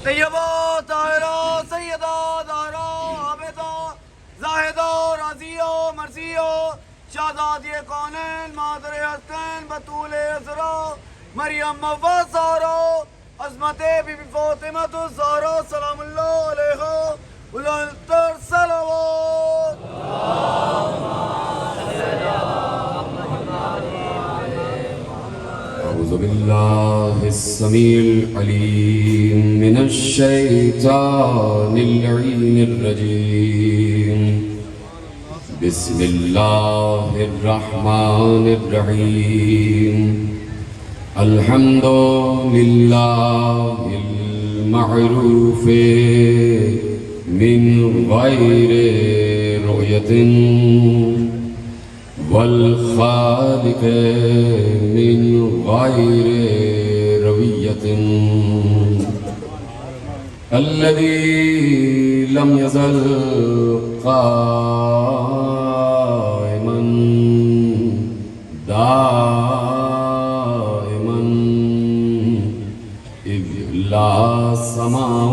طیبہ طاہرہ سیدہ دارہ عابدہ زاہدہ راضیہ مرضیہ شہزادی کونین مادر حسین بطول عذرا مریم مفسرہ عظمت بی بی فاطمہ الزہرا سلام اللہ علیہا التر صلوات. أعوذ بالله السميع العليم من الشيطان اللعين الرجيم. بسم الله الرحمن الرحيم. الحمد لله المعروف من غير رؤية والخالق من غير روية الذي لم يزل قائما دائما إذ لا سماء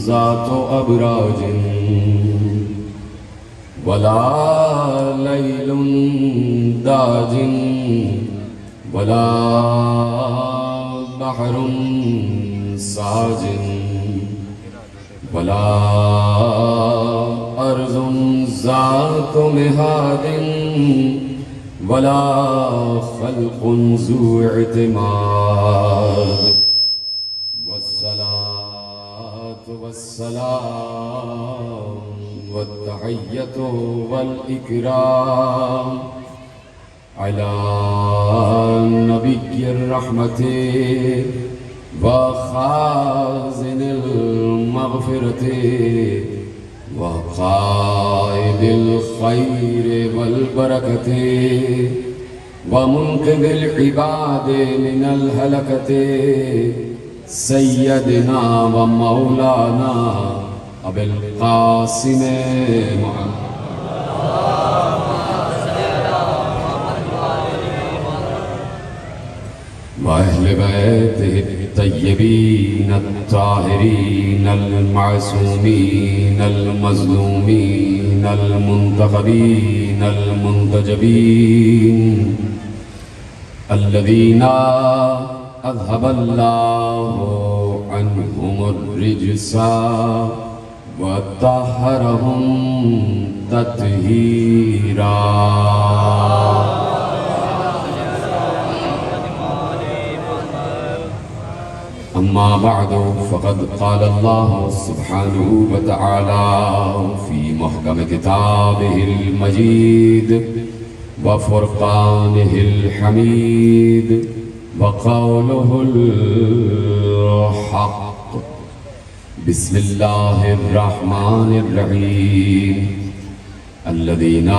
ذات أبراج ولا ليل داج ولا بحر ساج ولا أرض ذات مهاد ولا خلق ذو اعتماد والصلاة والسلام والتحية والإكرام على نبي الرحمة وخازن المغفرة وقائد الخير والبركة ومنقذ العباد من الهلكة سيدنا ومولانا أبي القاسم محمد وأهل بيته الطيبين الطاهرين المعصومين المظلومين المنتخبين المنتجبين الذين أذهب الله عنهم الرجس وطهرهم تطهيرا. أما بعد فقد قال الله سبحانه وتعالى في محكم كتابه المجيد وفرقانه الحميد وقوله الحق. بسم الله الرحمن الرحيم. الذين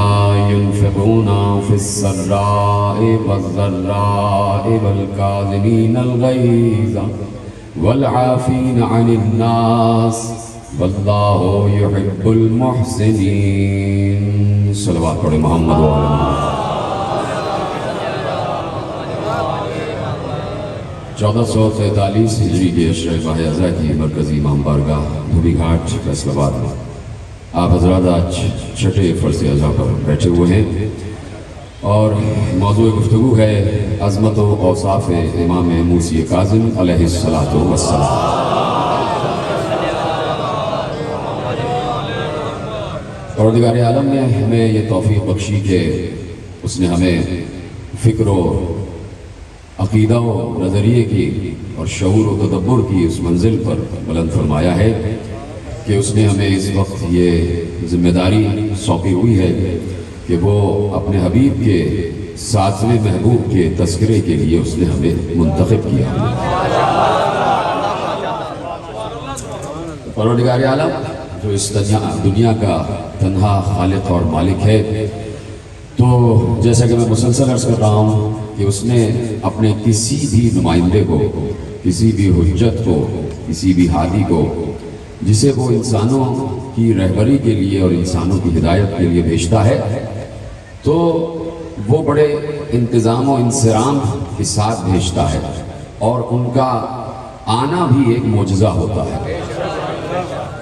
ينفقون في السراء والضراء والكاظمين الغيظ والعافين عن الناس والله يحب المحسنين. صلوات پڑھیں محمد وعلى محمد. 1443 ہجری کے عشرہ ماہ اذا کی مرکزی امام بارگاہ دھوبی گھاٹ فیصل آباد میں آپ حضرات آج چھٹے فرض اعضاء پر بیٹھے ہوئے ہیں اور موضوع گفتگو ہے عظمت و اوصاف امام موسی کاظم علیہ الصلاۃ والسلام. پروردگار عالم نے ہمیں یہ توفیق بخشی کہ اس نے ہمیں فکر و عقیدہ و نظریے کی اور شعور و تدبر کی اس منزل پر بلند فرمایا ہے کہ اس نے ہمیں اس وقت یہ ذمہ داری سونپی ہوئی ہے کہ وہ اپنے حبیب کے 7ویں محبوب کے تذکرے کے لیے اس نے ہمیں منتخب کیا. پروردگار عالم جو اس دنیا کا تنہا خالق اور مالک ہے، تو جیسا کہ میں مسلسل عرض کر رہا ہوں کہ اس نے اپنے کسی بھی نمائندے کو، کسی بھی حجت کو، کسی بھی ہادی کو، جسے وہ انسانوں کی رہبری کے لیے اور انسانوں کی ہدایت کے لیے بھیجتا ہے، تو وہ بڑے انتظام و انصرام کے ساتھ بھیجتا ہے اور ان کا آنا بھی ایک معجزہ ہوتا ہے،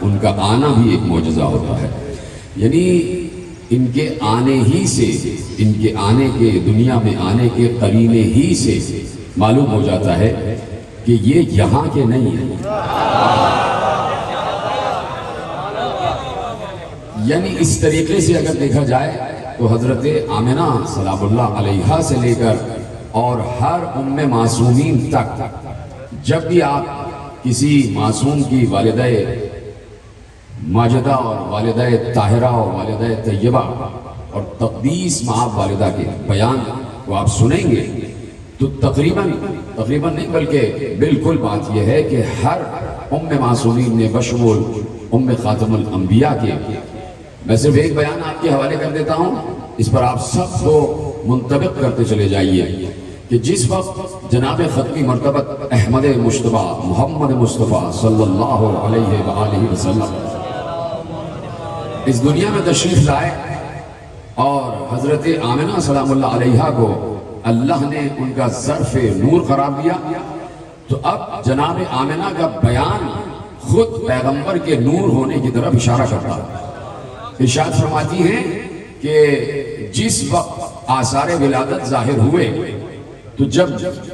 ان کا آنا بھی ایک معجزہ ہوتا ہے. یعنی ان کے آنے ہی سے، ان کے آنے کے، دنیا میں آنے کے قرینے ہی سے معلوم ہو جاتا ہے کہ یہ یہاں کے نہیں ہیں. یعنی اس طریقے سے اگر دیکھا جائے تو حضرت آمنہ سلام اللہ علیہا سے لے کر اور ہر معصومین تک، جب بھی آپ کسی معصوم کی والدہ ماجدہ اور والدہ طاہرہ اور والدہ طیبہ اور تقدیس مآب والدہ کے بیان کو آپ سنیں گے تو تقریباً نہیں بلکہ بالکل بات یہ ہے کہ ہر معصومین نے بشمول خاتم الانبیاء کے، میں صرف ایک بیان آپ کے حوالے کر دیتا ہوں، اس پر آپ سب کو منطبق کرتے چلے جائیے کہ جس وقت جناب ختمی مرتبت احمد مجتبیٰ محمد مصطفیٰ صلی اللہ علیہ وآلہ وسلم اس دنیا میں تشریف لائے اور حضرت آمنہ سلام اللہ علیہا کو اللہ نے ان کا ظرف نور قرار دیا، تو اب جناب آمنہ کا بیان خود پیغمبر کے نور ہونے کی طرف اشارہ کرتا ہے. ارشاد فرماتی ہیں کہ جس وقت آثار ولادت ظاہر ہوئے تو جب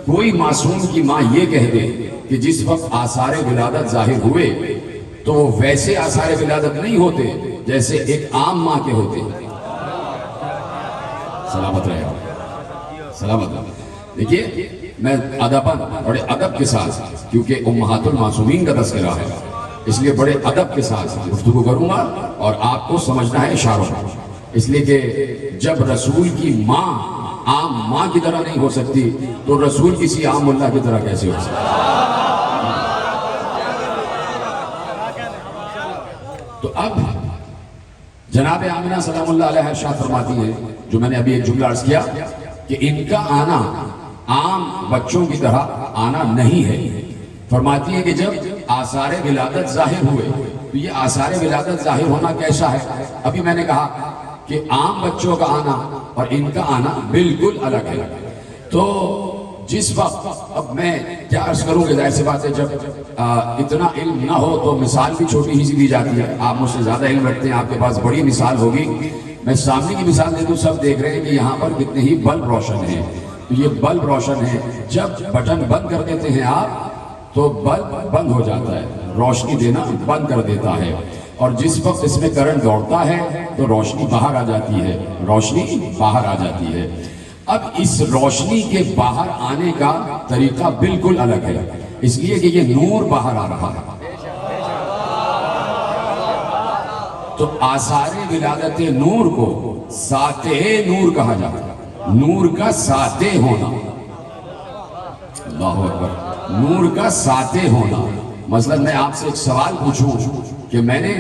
کوئی معصوم کی ماں یہ کہہ دے کہ جس وقت آثار ولادت ظاہر ہوئے تو وہ ویسے آثار ولادت نہیں ہوتے جیسے ایک عام ماں کے ہوتے. سلامت رہے، سلامت رہے. دیکھیے میں ادباً بڑے ادب کے ساتھ، کیونکہ امہات المعصومین کا تذکرہ ہے، اس لیے بڑے ادب کے ساتھ گفتگو کروں گا اور آپ کو سمجھنا ہے اشاروں، اس لیے کہ جب رسول کی ماں عام ماں کی طرح نہیں ہو سکتی تو رسول کسی عام اللہ کی طرح کیسے ہو سکتا؟ تو اب جناب آمنہ سلام اللہ علیہ ارشاد فرماتی ہیں، جو میں نے ابھی ایک جملہ عرض کیا کہ ان کا آنا عام بچوں کی طرح آنا نہیں ہے. فرماتی ہے کہ جب آثار ولادت ظاہر ہوئے تو یہ آثار ولادت ظاہر ہونا کیسا ہے؟ ابھی میں نے کہا کہ عام بچوں کا آنا اور ان کا آنا بالکل الگ ہے. تو جس وقت، اب میں کیا عرض کروں کہ ظاہر سی بات ہے جب اتنا علم نہ ہو تو مثال بھی چھوٹی ہی سی دی جاتی ہے. آپ مجھ سے زیادہ علم رکھتے ہیں، آپ کے پاس بڑی مثال ہوگی. میں سامنے کی مثال دے دوں، سب دیکھ رہے ہیں کہ یہاں پر کتنے ہی بلب روشن ہیں. تو یہ بلب روشن ہے، جب بٹن بند کر دیتے ہیں آپ تو بلب بند ہو جاتا ہے، روشنی دینا بند کر دیتا ہے، اور جس وقت اس میں کرنٹ دوڑتا ہے تو روشنی باہر آ جاتی ہے، روشنی باہر آ جاتی ہے. اب اس روشنی کے باہر آنے کا طریقہ بالکل الگ ہے، اس لیے کہ یہ نور باہر آ رہا ہے. تو آثار ولادت نور کو ساطع نور کہا جاتا ہے. نور کا ساطع ہونا، اللہ اکبر، نور کا ساطع ہونا. مثلا میں آپ سے ایک سوال پوچھوں کہ میں نے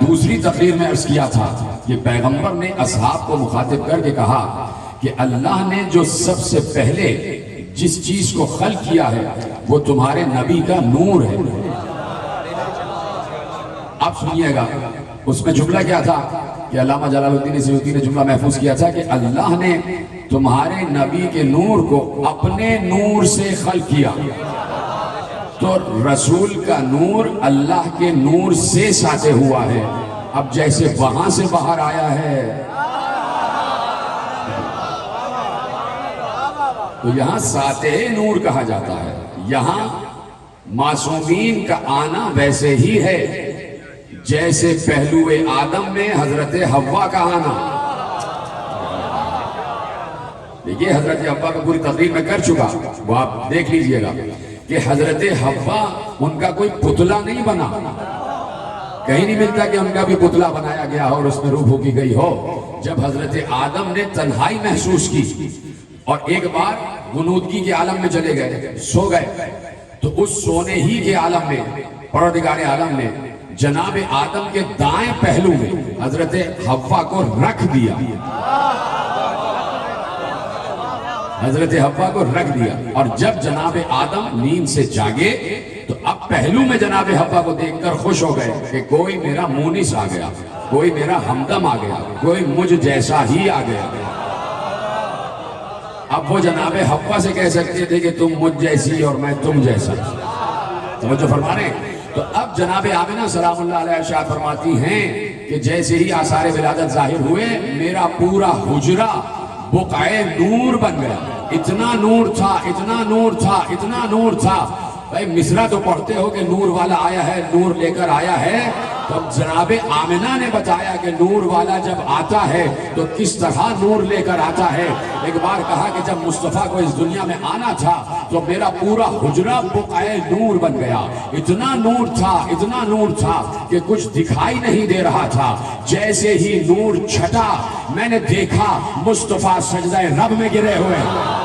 دوسری تقریر میں عرض کیا تھا کہ پیغمبر نے اصحاب کو مخاطب کر کے کہا کہ اللہ نے جو سب سے پہلے جس چیز کو خلق کیا ہے وہ تمہارے نبی کا نور ہے. آپ سنیے گا، اس میں جملہ کیا تھا کہ علامہ جلال الدین سیوطی نے جملہ محفوظ کیا تھا کہ اللہ نے تمہارے نبی کے نور کو اپنے نور سے خلق کیا. تو رسول کا نور اللہ کے نور سے ساطع ہوا ہے. اب جیسے وہاں سے باہر آیا ہے تو یہاں ساطع نور کہا جاتا ہے. یہاں معصومین کا آنا ویسے ہی ہے جیسے پہلو آدم میں حضرت حوا کا آنا. دیکھیے حضرت حوا کا پوری تقریر میں کر چکا، وہ آپ دیکھ لیجئے گا کہ حضرت حوا ان کا کوئی پتلا نہیں بنا. کہیں نہیں ملتا کہ ان کا بھی پتلا بنایا گیا ہو اور اس میں روح پھونکی گئی ہو. جب حضرت آدم نے تنہائی محسوس کی اور ایک بار غنودگی کے عالم میں چلے گئے، سو گئے، تو اس سونے ہی کے عالم میں پروردگار عالم نے جناب آدم کے دائیں پہلو میں حضرت حوا کو رکھ دیا، حضرت حوا کو رکھ دیا. اور جب جناب آدم نیند سے جاگے تو اب پہلو میں جناب حوا کو دیکھ کر خوش ہو گئے کہ کوئی میرا مونس آ گیا، کوئی میرا ہمدم آ گیا، کوئی مجھ جیسا ہی آ گیا. اب وہ جناب حوا سے کہہ سکتے تھے کہ تم مجھ جیسی اور میں تم جیسا. توجہ فرما رہے ہیں. تو اب جناب آمنہ سلام اللہ علیہ ارشاد فرماتی ہیں کہ جیسے ہی آثار ولادت ظاہر ہوئے میرا پورا حجرہ بقعے نور بن گیا. اتنا نور تھا، اتنا نور تھا، اتنا نور تھا. بھائی مصرع تو پڑھتے ہو کہ نور والا آیا ہے، نور لے کر آیا ہے. تو جناب آمنہ نے بتایا کہ نور والا جب آتا ہے تو کس طرح نور لے کر آتا ہے. ایک بار کہا کہ جب مصطفیٰ کو اس دنیا میں آنا تھا تو میرا پورا حجرہ بقعے نور بن گیا. اتنا نور تھا، اتنا نور تھا کہ کچھ دکھائی نہیں دے رہا تھا. جیسے ہی نور چھٹا میں نے دیکھا مصطفیٰ سجدہ رب میں گرے ہوئے ہیں.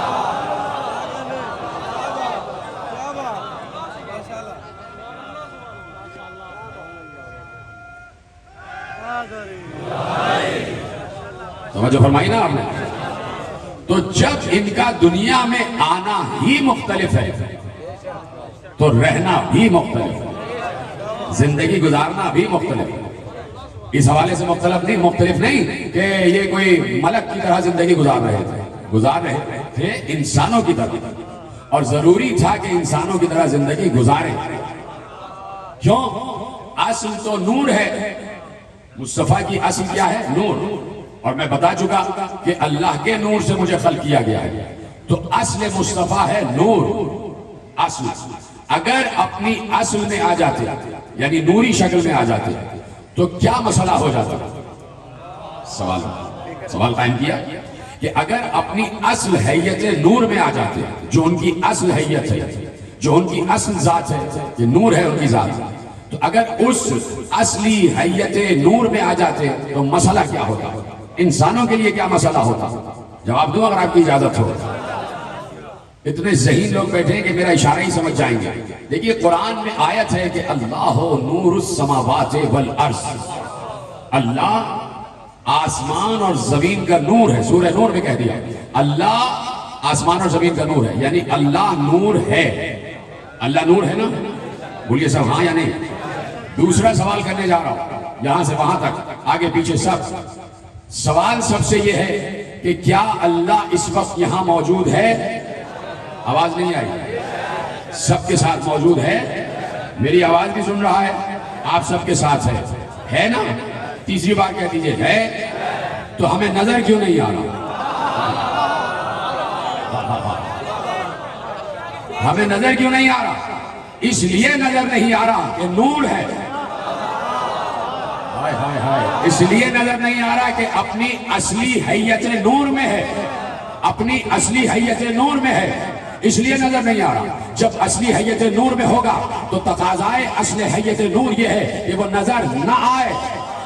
سمجھو فرمائی نا آپ نے. تو جب ان کا دنیا میں آنا ہی مختلف ہے تو رہنا بھی مختلف ہے، زندگی گزارنا بھی مختلف ہے. اس حوالے سے مختلف نہیں کہ یہ کوئی ملک کی طرح زندگی گزار رہے تھے انسانوں کی طرح، اور ضروری تھا کہ انسانوں کی طرح زندگی گزارے. کیوں؟ اصل تو نور ہے. مصطفیٰ کی اصل کیا ہے؟ نور. اور میں بتا چکا کہ اللہ کے نور سے مجھے خلق کیا گیا ہے. تو اصل مصطفیٰ ہے نور. اصل اگر اپنی اصل میں آ جاتے یعنی نوری شکل میں آ جاتے تو کیا مسئلہ ہو جاتا؟ سوال قائم کیا کہ اگر اپنی اصل حیت نور میں آ جاتے، جو ان کی اصل حیت ہے، جو ان کی اصل ذات ہے، کہ نور ہے ان کی ذات، تو اگر اس اصلی حیت نور میں آ جاتے تو مسئلہ کیا ہوتا؟ انسانوں کے لیے کیا مسئلہ ہوتا؟ جواب دوں اگر آپ کی اجازت ہو. اتنے ذہین لوگ بیٹھے ہیں کہ میرا اشارہ ہی سمجھ جائیں گے. دیکھیے قرآن میں آیت ہے کہ اللہ نور السماوات والارض. اللہ آسمان اور زمین کا نور ہے. سورہ نور میں کہہ دیا اللہ آسمان اور زمین کا نور ہے، یعنی اللہ نور ہے. اللہ نور ہے نا؟ بولیے سب ہاں یا نہیں. دوسرا سوال کرنے جا رہا ہوں، یہاں سے وہاں تک آگے پیچھے سب. سوال سب سے یہ ہے کہ کیا اللہ اس وقت یہاں موجود ہے؟ آواز نہیں آئی. سب کے ساتھ موجود ہے. میری آواز بھی سن رہا ہے، آپ سب کے ساتھ ہے نا؟ تیسری بار کہہ دیجئے ہے. تو ہمیں نظر کیوں نہیں آ رہا؟ ہمیں نظر کیوں نہیں آ رہا؟ اس لیے نظر نہیں آ رہا کہ نور ہے. اس لیے نظر نہیں آ رہا کہ اپنی اصلی حیت نور میں ہے. اپنی اصلی حیت نور میں ہے، اس لیے نظر نہیں آ رہا. جب اصلی حیت نور میں ہوگا تو تقاضائے اصل حیت نور یہ ہے کہ وہ نظر نہ آئے.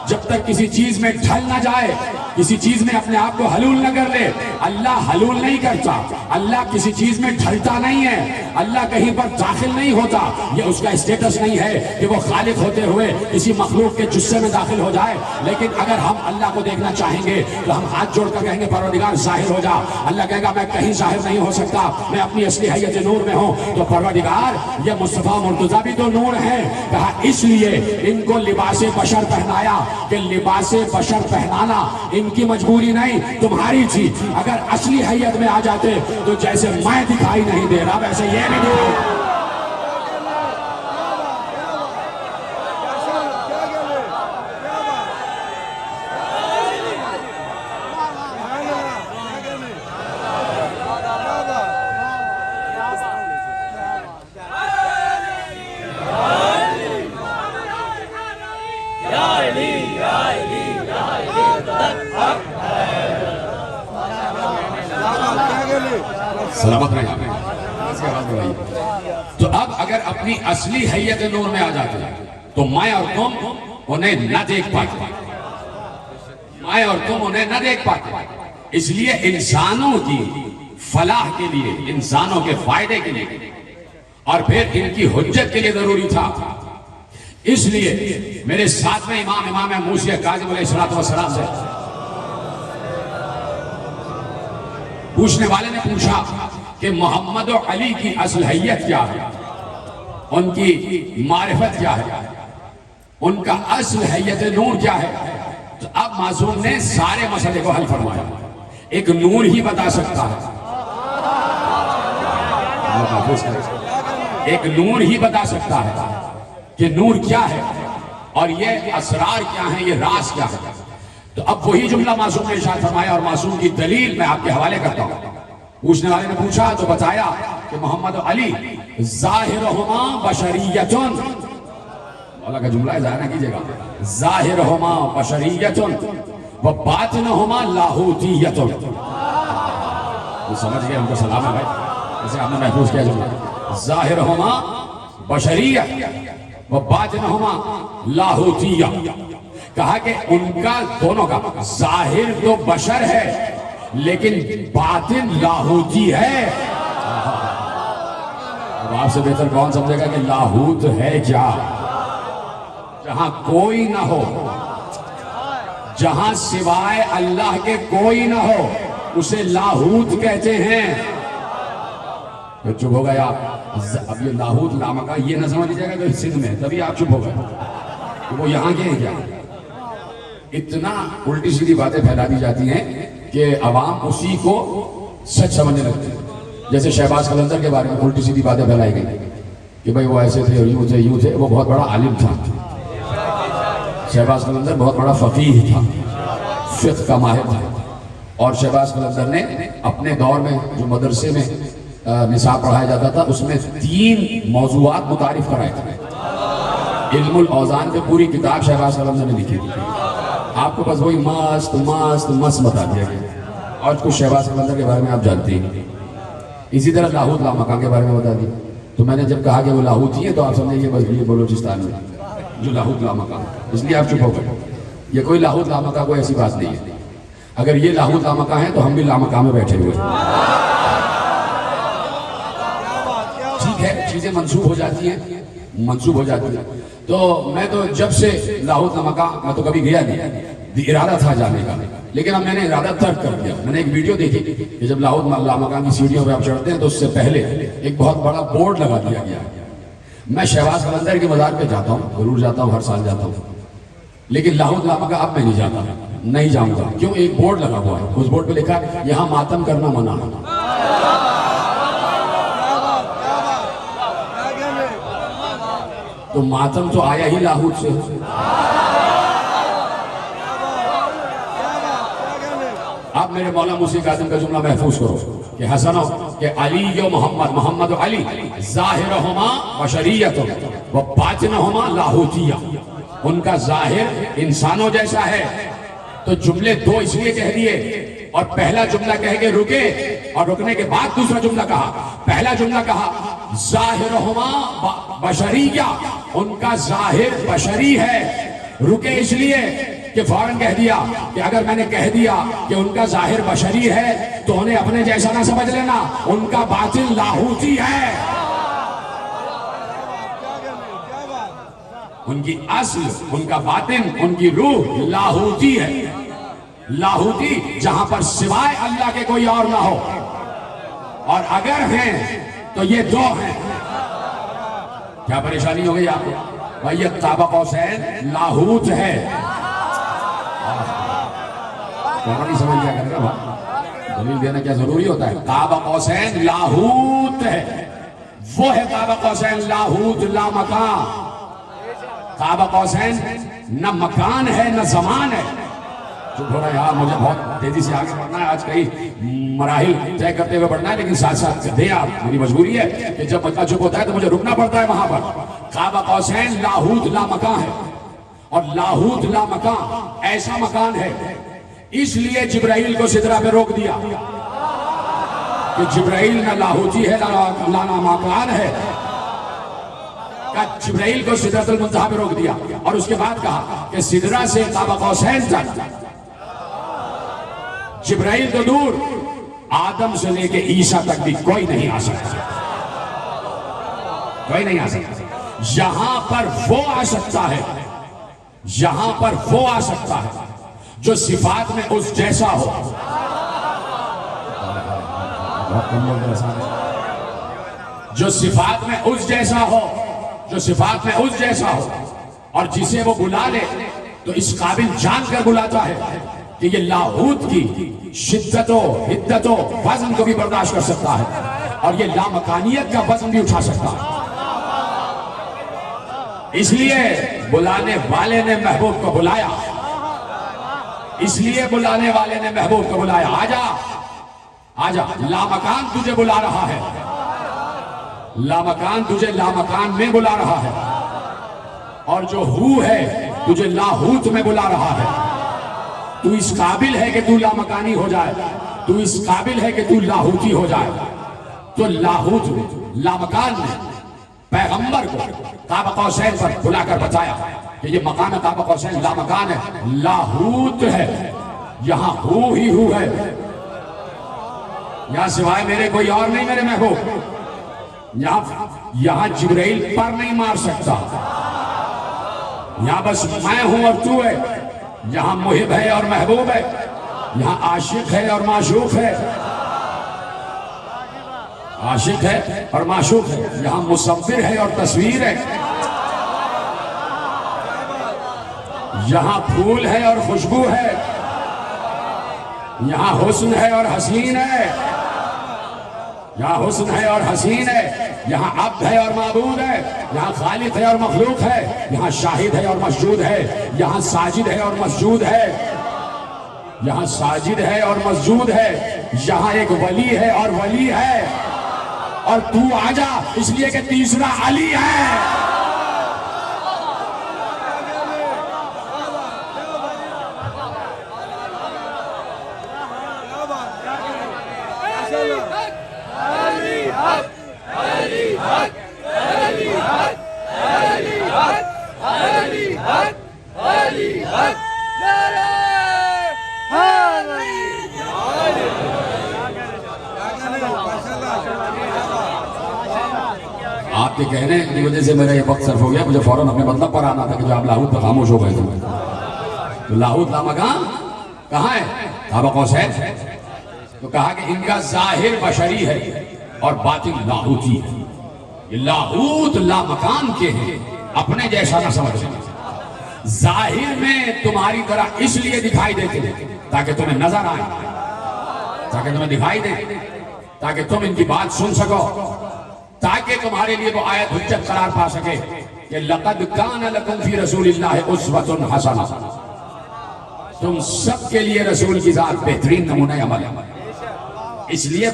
جب تک کسی چیز میں ڈھل نہ جائے، کسی چیز میں اپنے آپ کو حلول نہ کر لے. اللہ حلول نہیں کرتا، اللہ کسی چیز میں ڈھلتا نہیں ہے، اللہ کہیں پر داخل نہیں ہوتا. یہ اس کا اسٹیٹس نہیں ہے کہ وہ خالق ہوتے ہوئے کسی مخلوق کے جثے میں داخل ہو جائے. لیکن اگر ہم اللہ کو دیکھنا چاہیں گے تو ہم ہاتھ جوڑ کر کہیں گے پروردگار ظاہر ہو جا. اللہ کہے گا میں کہیں ظاہر نہیں ہو سکتا، میں اپنی اصلی حیت نور میں ہوں. تو پروردگار یہ مصطفیٰ مرتضیٰ بھی تو نور ہیں. کہا اس لیے ان کو لباس بشر پہنایا کہ لباس بشر پہنانا ان کی مجبوری نہیں، تمہاری تھی. اگر اصلی حیت میں آ جاتے تو جیسے میں دکھائی نہیں دے رہا ویسے یہ بھی دکھائی. سلامت رہے. تو اب اگر اپنی اصلی حیت نور میں آ جاتے تو میں اور تم انہیں نہ دیکھ پاتے. میں اور تم انہیں نہ دیکھ پاتے. اس لیے انسانوں کی فلاح کے لیے، انسانوں کے فائدے کے لیے اور پھر ان کی حجت کے لیے ضروری تھا. اس لیے میرے ساتھ میں امام موسی کاظم علیہ السلام سے پوچھنے والے نے پوچھا کہ محمد و علی کی اصل حیت کیا ہے، ان کی معرفت کیا ہے، ان کا اصل حیت نور کیا ہے. تو اب معصوم نے سارے مسئلے کو حل فرمایا. ایک نور ہی بتا سکتا ہے. ایک نور ہی بتا سکتا ہے کہ نور کیا ہے اور یہ اسرار کیا ہیں، یہ راز کیا ہے۔ تو اب وہی جملہ معصوم نے ارشاد فرمایا، اور معصوم کی دلیل میں آپ کے حوالے کرتا ہوں۔ پوچھنے والے نے پوچھا تو بتایا کہ محمد و علی ظاہرہما بشریتن، مولا کا جملہ ہے، ظاہر نہ کیجئے گا، ظاہرہما بشریتن و باطنہما لاہوتیتن۔ تو سمجھ گئے، ہم کو سلام ہے بھائی، اسے آپ نے محفوظ کیا جملہ، ظاہرہما بشریت و باطنہما لاہوتیہ۔ کہا کہ ان کا دونوں کا ظاہر تو بشر ہے لیکن باطن لاہوتی ہے۔ اب آپ سے بہتر کون سمجھے گا کہ لاہوت ہے کیا؟ جہاں کوئی نہ ہو، جہاں سوائے اللہ کے کوئی نہ ہو، اسے لاہوت کہتے ہیں۔ پھر چپ ہو گئے آپ۔ اب یہ لاہوت لامکا یہ نہ سمجھ لیجیے گا کہ سندھ میں، تبھی آپ چپ ہو گئے کہ وہ یہاں کے ہیں کیا؟ اتنا الٹی سیدھی باتیں پھیلا دی جاتی ہیں کہ عوام اسی کو سچ سمجھنے لگتے ہیں۔ جیسے شہباز قلندر کے بارے میں الٹی سیدھی باتیں پھیلائی گئی کہ بھئی وہ ایسے تھے، یوں تھے، وہ بہت بڑا عالم تھا۔ شہباز قلندر بہت بڑا فقیہ تھا، فقہ کا ماہر تھا، اور شہباز قلندر نے اپنے دور میں جو مدرسے میں نصاب پڑھایا جاتا تھا اس میں 3 موضوعات متعارف کرائے تھے۔ علم الاوزان پہ پوری کتاب شہباز قلندر نے لکھی تھی۔ آپ کو بس وہی مست بتا دیا گیا، اور کچھ شہباز قلندر کے بارے میں آپ جانتے ہیں۔ اسی طرح لاہوت لامکان کے بارے میں بتا دیا۔ تو میں نے جب کہا کہ وہ لاہوتی ہے تو آپ سمجھیں گے بس یہ بلوچستان میں جو لاہوت لامکان، اس لیے آپ چپ ہو گئے۔ یہ کوئی لاہوت لامکان کوئی ایسی بات نہیں ہے۔ اگر یہ لاہوت لامکان ہے تو ہم بھی لامکان میں بیٹھے ہوئے ہیں۔ ٹھیک ہے، چیزیں منسوب ہو جاتی ہیں۔ تو میں تو جب سے لاہوت لامکان، میں تو کبھی گیا نہیں، ارادہ تھا جانے کا، لیکن اب میں نے ارادہ ترک کر دیا۔ میں نے ایک ویڈیو دیکھی کہ جب لاہوت لامکان کی سیڑھیوں پہ آپ چڑھتے ہیں تو اس سے پہلے ایک بہت بڑا بورڈ لگا دیا گیا۔ میں شہباز قلندر کے مزار پہ جاتا ہوں، ضرور جاتا ہوں، ہر سال جاتا ہوں، لیکن لاہوت لامکان اب میں نہیں جاتا، نہیں جاؤں گا۔ کیوں؟ ایک بورڈ لگا ہوا ہے، اس بورڈ پہ لکھا ہے یہاں ماتم کرنا منع ہے۔ تو ماتم تو آیا ہی لاہوت سے۔ آپ میرے مولا موسیٰ کاظم کا جملہ محفوظ کرو کہ حسنو کہ علی و محمد و علی ظاہرہما بشریت و باطنہما لاہوتیہ۔ ان کا ظاہر انسانوں جیسا ہے۔ تو جملے 2 اس لیے کہہ دیے، اور پہلا جملہ کہہ کے رکے، اور رکنے کے بعد دوسرا جملہ کہا۔ پہلا جملہ کہا ظاہرہما بشریہ، ان کا ظاہر بشری ہے۔ رکے اس لیے کہ فوراً کہہ دیا کہ اگر میں نے کہہ دیا کہ ان کا ظاہر بشری ہے تو انہیں اپنے جیسا نہ سمجھ لینا، ان کا باطن لاہوتی ہے۔ ان کی اصل، ان کا باطن، ان کی روح لاہوتی ہے۔ لاہوتی جہاں پر سوائے اللہ کے کوئی اور نہ ہو، اور اگر ہیں تو یہ 2 ہیں۔ کیا پریشانی ہو گئی آپ کو؟ بھائی یہ قاب قوسین لاہوت ہے۔ نہیں سمجھ گیا کرنا بھائی، دلیل دینا کیا ضروری ہوتا ہے؟ قاب قوسین لاہوت ہے، وہ ہے قاب قوسین لاہوت لامکان۔ قاب قوسین نہ مکان ہے نہ زمان ہے۔ چپ ہو رہا ہے یار، مجھے بہت تیزی سے آگے بڑھنا ہے، آج کئی مراحل طے کرتے ہوئے بڑھنا ہے، لیکن ساتھ ساتھ دیں آپ، میری مجبوری ہے کہ جب بچہ چپ ہوتا ہے تو مجھے رکنا پڑتا ہے وہاں پر۔ قاب قوسین لاہوت لامکان ہے، اور لاہوت لامکان ایسا مکان ہے، اس لیے جبرائیل کو سدرہ پہ روک دیا کہ جبرائیل نہ لاہوتی ہے نہ مکان ہے۔ جبرائیل کو سدرۃ المنتہا پہ روک دیا، اور اس کے بعد کہا کہ سدرہ سے قاب قوسین تک جبرائیل تو دور، آدم سے لے کے عیسیٰ تک بھی کوئی نہیں آ سکتا، کوئی نہیں آ سکتا۔ یہاں پر وہ آ سکتا ہے، یہاں پر وہ آ سکتا ہے جو صفات میں اس جیسا ہو۔ جو صفات میں اس جیسا ہو، جو صفات میں اس جیسا ہو، اور جسے وہ بلا لے تو اس قابل جان کر بلاتا ہے کہ یہ لاہوت کی شدت و حدت و وزن کو بھی برداشت کر سکتا ہے، اور یہ لامکانیت کا وزن بھی اٹھا سکتا ہے۔ اس لیے بلانے والے نے محبوب کو بلایا، اس لیے بلانے والے نے محبوب کو بلایا، آجا آجا، لامکان تجھے بلا رہا ہے، لامکان تجھے لامکان میں بلا رہا ہے، اور جو ہو ہے تجھے لاہوت میں بلا رہا ہے۔ تو اس قابل ہے کہ تو لامکانی ہو جائے، تو اس قابل ہے کہ تو لاہوتی ہو جائے۔ تو لاہوت میں، لامکان میں پیغمبر کو قاب قوسین پر بلا کر بتایا کہ یہ مقام قاب قوسین لامکان ہے، لاہوت ہے، یہاں ہو ہی ہو ہے، یہاں سوائے میرے کوئی اور نہیں میرے محبوب، یہاں جبرائیل پر نہیں مار سکتا، یہاں بس میں ہوں اور تو ہے، یہاں محب ہے اور محبوب ہے، یہاں عاشق ہے اور معشوق ہے، عاشق ہے اور معشوق ہے، یہاں مصور ہے اور تصویر ہے، یہاں پھول ہے اور خوشبو ہے، یہاں حسن ہے اور حسین ہے، یہاں حسن ہے اور حسین ہے، یہاں عبد ہے اور معبود ہے، یہاں خالق ہے اور مخلوق ہے، یہاں شاہد ہے اور مسجود ہے، یہاں ساجد ہے اور مسجود ہے، یہاں ساجد ہے اور مسجود ہے، یہاں ایک ولی ہے اور ولی ہے، اور تو آجا اس لیے کہ تیسرا علی ہے۔ آپ کے کہنے کی وجہ سے میرا یہ وقت صرف ہو گیا، مجھے فوراً اپنے مطلب پر آنا تھا کہ جو آپ لاہوت پر خاموش ہو گئے تھے، تو لاہوت لامکان کہاں ہے؟ قاب قوسین، تو کہا کہ ان کا ظاہر بشری ہے اور باطن لاہوتی ہے، یہ لاہوت لامکان کے ہیں، اپنے جیسا نہ سمجھیں، ظاہر میں تمہاری طرح اس لیے دکھائی دیتے ہیں تاکہ تمہیں نظر آئے، تاکہ تمہیں دکھائی دے، تاکہ تم ان کی بات سن سکو، تاکہ تمہارے لیے وہ آیت حجت قرار پا سکے کہ لَقَدْ كَانَ لَكُمْ فِي رَسُولِ اللَّهِ أُسْوَةٌ حَسَنَةٌ، تم سب کے لیے رسول کی ذات بہترین نمونہ عمل ہے، اس لیے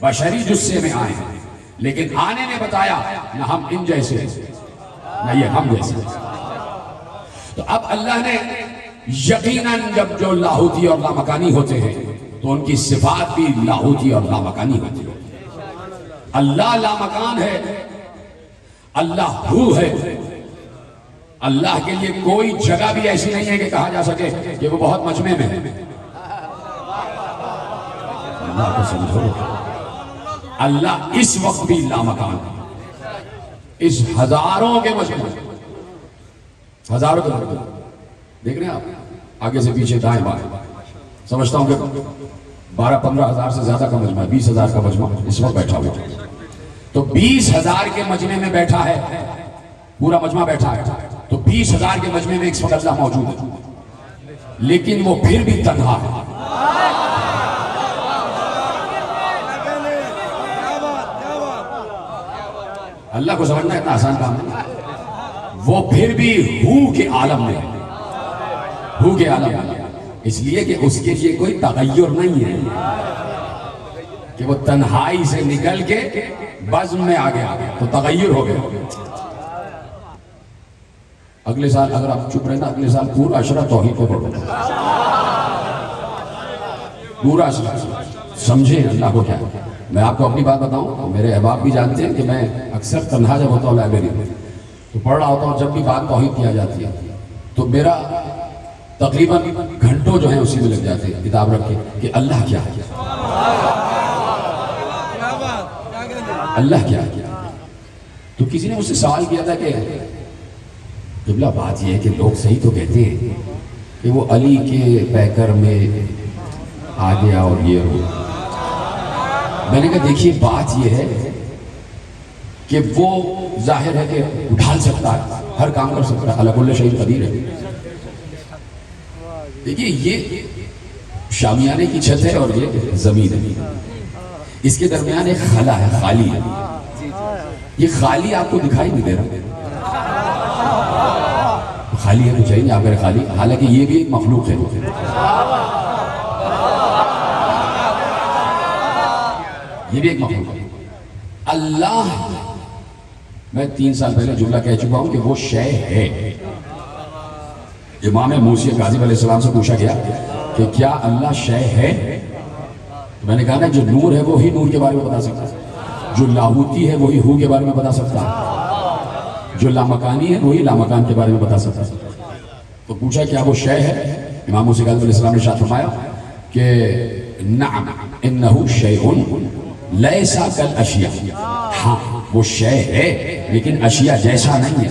بشری جسے میں آئے ہیں، لیکن آنے نے بتایا نہ ہم ان جیسے نہ یہ ہم جیسے۔ تو اب اللہ نے یقیناً جب جو لاہوتی اور لامکانی ہوتے ہیں تو ان کی صفات بھی لاہوتی اور لامکانی ہوتی ہے۔ اللہ لامکان ہے، اللہ ہو ہے، اللہ کے لیے کوئی جگہ بھی ایسی نہیں ہے کہ کہا جا سکے کہ وہ بہت مجمع میں ہے، اللہ کو سمجھو، اللہ اس وقت بھی لامکان ہے، اس ہزاروں کے مجمع میں، ہزاروں کے مجمع دیکھ رہے ہیں آپ، آگے سے پیچھے دائیں بائیں، سمجھتا ہوں کہ 12-15 ہزار سے زیادہ کا مجمع، 20 ہزار کا مجمع اس وقت بیٹھا ہوا ہے، تو 20 ہزار کے مجمع میں بیٹھا ہے، پورا مجمع بیٹھا ہے، تو 20 ہزار کے مجمع میں ایک وقت اللہ موجود ہے، لیکن وہ پھر بھی تنہا ہے۔ اللہ کو سمجھنا اتنا آسان کام نہیں، وہ پھر بھی ہو کے عالم میں، ہو کے عالم میں، اس لیے کہ اس کے لیے کوئی تغیر نہیں ہے کہ وہ تنہائی سے نکل کے بزم میں آ گیا تو تغیر ہو گیا۔ اگلے سال اگر آپ چپ رہے نا، اگلے سال پورا عشرہ توحید پہ پڑھو، پورا عشرہ، سمجھیں اللہ کو کیا ہے۔ میں آپ کو اپنی بات بتاؤں، میرے احباب بھی جانتے ہیں کہ میں اکثر تنہا جب ہوتا ہوں لائبریری میں تو پڑھ رہا ہوتا ہوں، جب بھی بات توحید کیا جاتی ہے تو میرا تقریباً گھنٹوں جو ہیں اسی میں لگ جاتے ہیں کتاب رکھ کے کہ اللہ کیا ہے، اللہ کیا ہے۔ تو کسی نے مجھ سے سوال کیا تھا کہ قبلہ بات یہ ہے کہ لوگ صحیح تو کہتے ہیں کہ وہ علی کے پیکر میں آ گیا اور یہ ہو، میں نے کہا دیکھیے بات یہ ہے کہ وہ ظاہر ہے کہ اٹھال سکتا ہے، ہر کام کر سکتا ہے، اللہ کل شیء قدیر ہے۔ دیکھیے یہ شامیانے کی چھت ہے اور یہ زمین ہے، اس کے درمیان ایک خلا ہے، خالی ہے، یہ خالی آپ کو دکھائی نہیں دے رہا، خالی ہے تو چاہیے آپ میرے خالی، حالانکہ یہ بھی ایک مخلوق ہے. یہ بھی ایک مخلوق ہے. اللہ، میں 3 سال پہلے جملہ کہہ چکا ہوں کہ وہ شے ہے. امام موسی کاظم علیہ السلام سے پوچھا گیا کہ کیا اللہ شے ہے؟ تو میں نے کہا نا جو نور ہے وہی نور کے بارے میں بتا سکتا ہے، جو لاہوتی ہے وہی ہو کے بارے میں بتا سکتا ہے، جو لامکانی ہے وہی لامکان کے بارے میں بتا سکتا ہے. تو پوچھا کیا وہ شے ہے؟ امام موسی کاظم علیہ السلام نے ارشاد فرمایا کہ نعم انہ شیء لیس کالاشیاء، ہاں وہ شے ہے لیکن اشیاء جیسا نہیں ہے.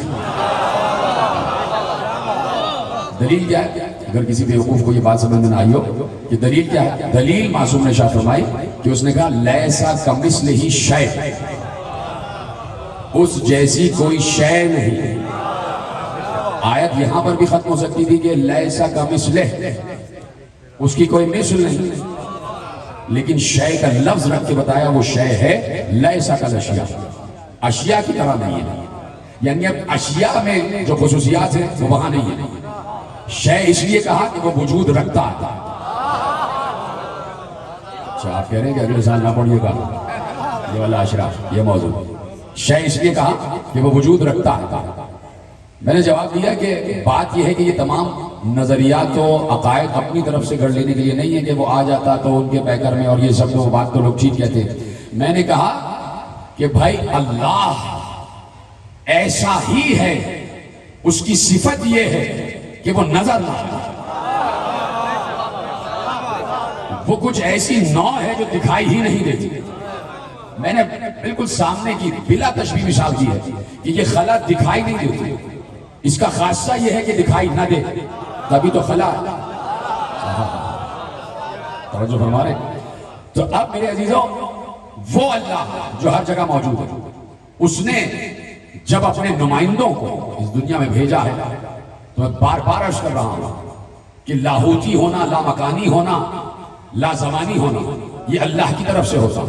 دلیل کیا ہے؟ اگر کسی بیوقوف کو یہ بات سمجھ میں نہ آئی ہو کہ دلیل کیا ہے، دلیل معصوم نے ارشاد فرمائی کہ اس نے کہا لیسا کمثلہ شیء، اس جیسی کوئی شے نہیں. آیت یہاں پر بھی ختم ہو سکتی تھی کہ لیسا کمثلہ، اس کی کوئی مثل نہیں، لیکن شے کا لفظ رکھ کے بتایا وہ شے ہے لیسا کالاشیاء، اشیاء کی طرح نہیں ہے. یعنی اب اشیاء میں جو خصوصیات ہیں وہ وہاں نہیں ہے. شے اس لیے کہا کہ وہ وجود رکھتا ہے. اچھا آپ کہہ رہے ہیں کہ اگلے سال نہ پڑھیے گا یہ والا اشراف، یہ موضوع. شے اس لیے کہا کہ وہ وجود رکھتا ہے. میں نے جواب دیا کہ بات یہ ہے کہ یہ تمام نظریات و عقائد اپنی طرف سے گھڑ لینے کے لیے نہیں ہے کہ وہ آ جاتا تو ان کے پیکر میں اور یہ سب تو بات تو لوگ ٹھیک کہتے ہیں. میں نے کہا کہ بھائی اللہ ایسا ہی ہے، اس کی صفت یہ ہے کہ وہ نظر نہ آتا، وہ کچھ ایسی نوع ہے جو دکھائی ہی نہیں دیتی. میں نے بالکل سامنے کی بلا تشبیہ مثال دی ہے کہ یہ خلا دکھائی نہیں دیتی، اس کا خاصہ یہ ہے کہ دکھائی نہ دے، تبھی تو خلا. توجہ فرما رہے. تو اب میرے عزیزوں وہ اللہ جو ہر جگہ موجود ہے، اس نے جب اپنے نمائندوں کو اس دنیا میں بھیجا ہے تو میں بار بار عرض کر رہا ہوں کہ لاہوتی ہونا، لامکانی ہونا، لازمانی ہونا یہ اللہ کی طرف سے ہوتا.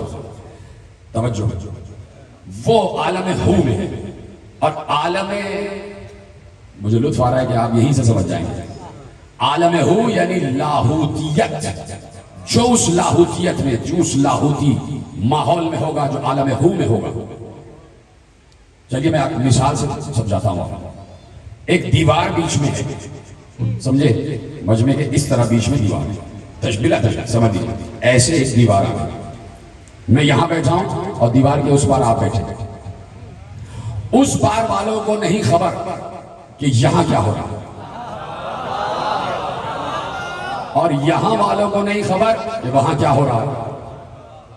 توجہ، وہ عالم ہو میں اور عالم، مجھے لطف آ رہا ہے کہ آپ یہیں سے سمجھ جائیں گے، عالم ہو یعنی لاہوتیت، جو اس لاہوتیت میں، جو اس لاہوتی ماحول میں ہوگا، جو عالم ہو میں ہوگا. چلیے میں آپ مثال سے سمجھاتا ہوں. ایک دیوار بیچ میں ہے، سمجھے، مجمع کے اس طرح بیچ میں دیوار ہے، تشبیہ سمجھ لیجیے. ایسے ایک دیوار ہے، میں یہاں بیٹھا ہوں اور دیوار کے اس پار آپ بیٹھے. اس پار والوں کو نہیں خبر کہ یہاں کیا ہو رہا، اور یہاں والوں کو نہیں خبر کہ وہاں کیا ہو رہا.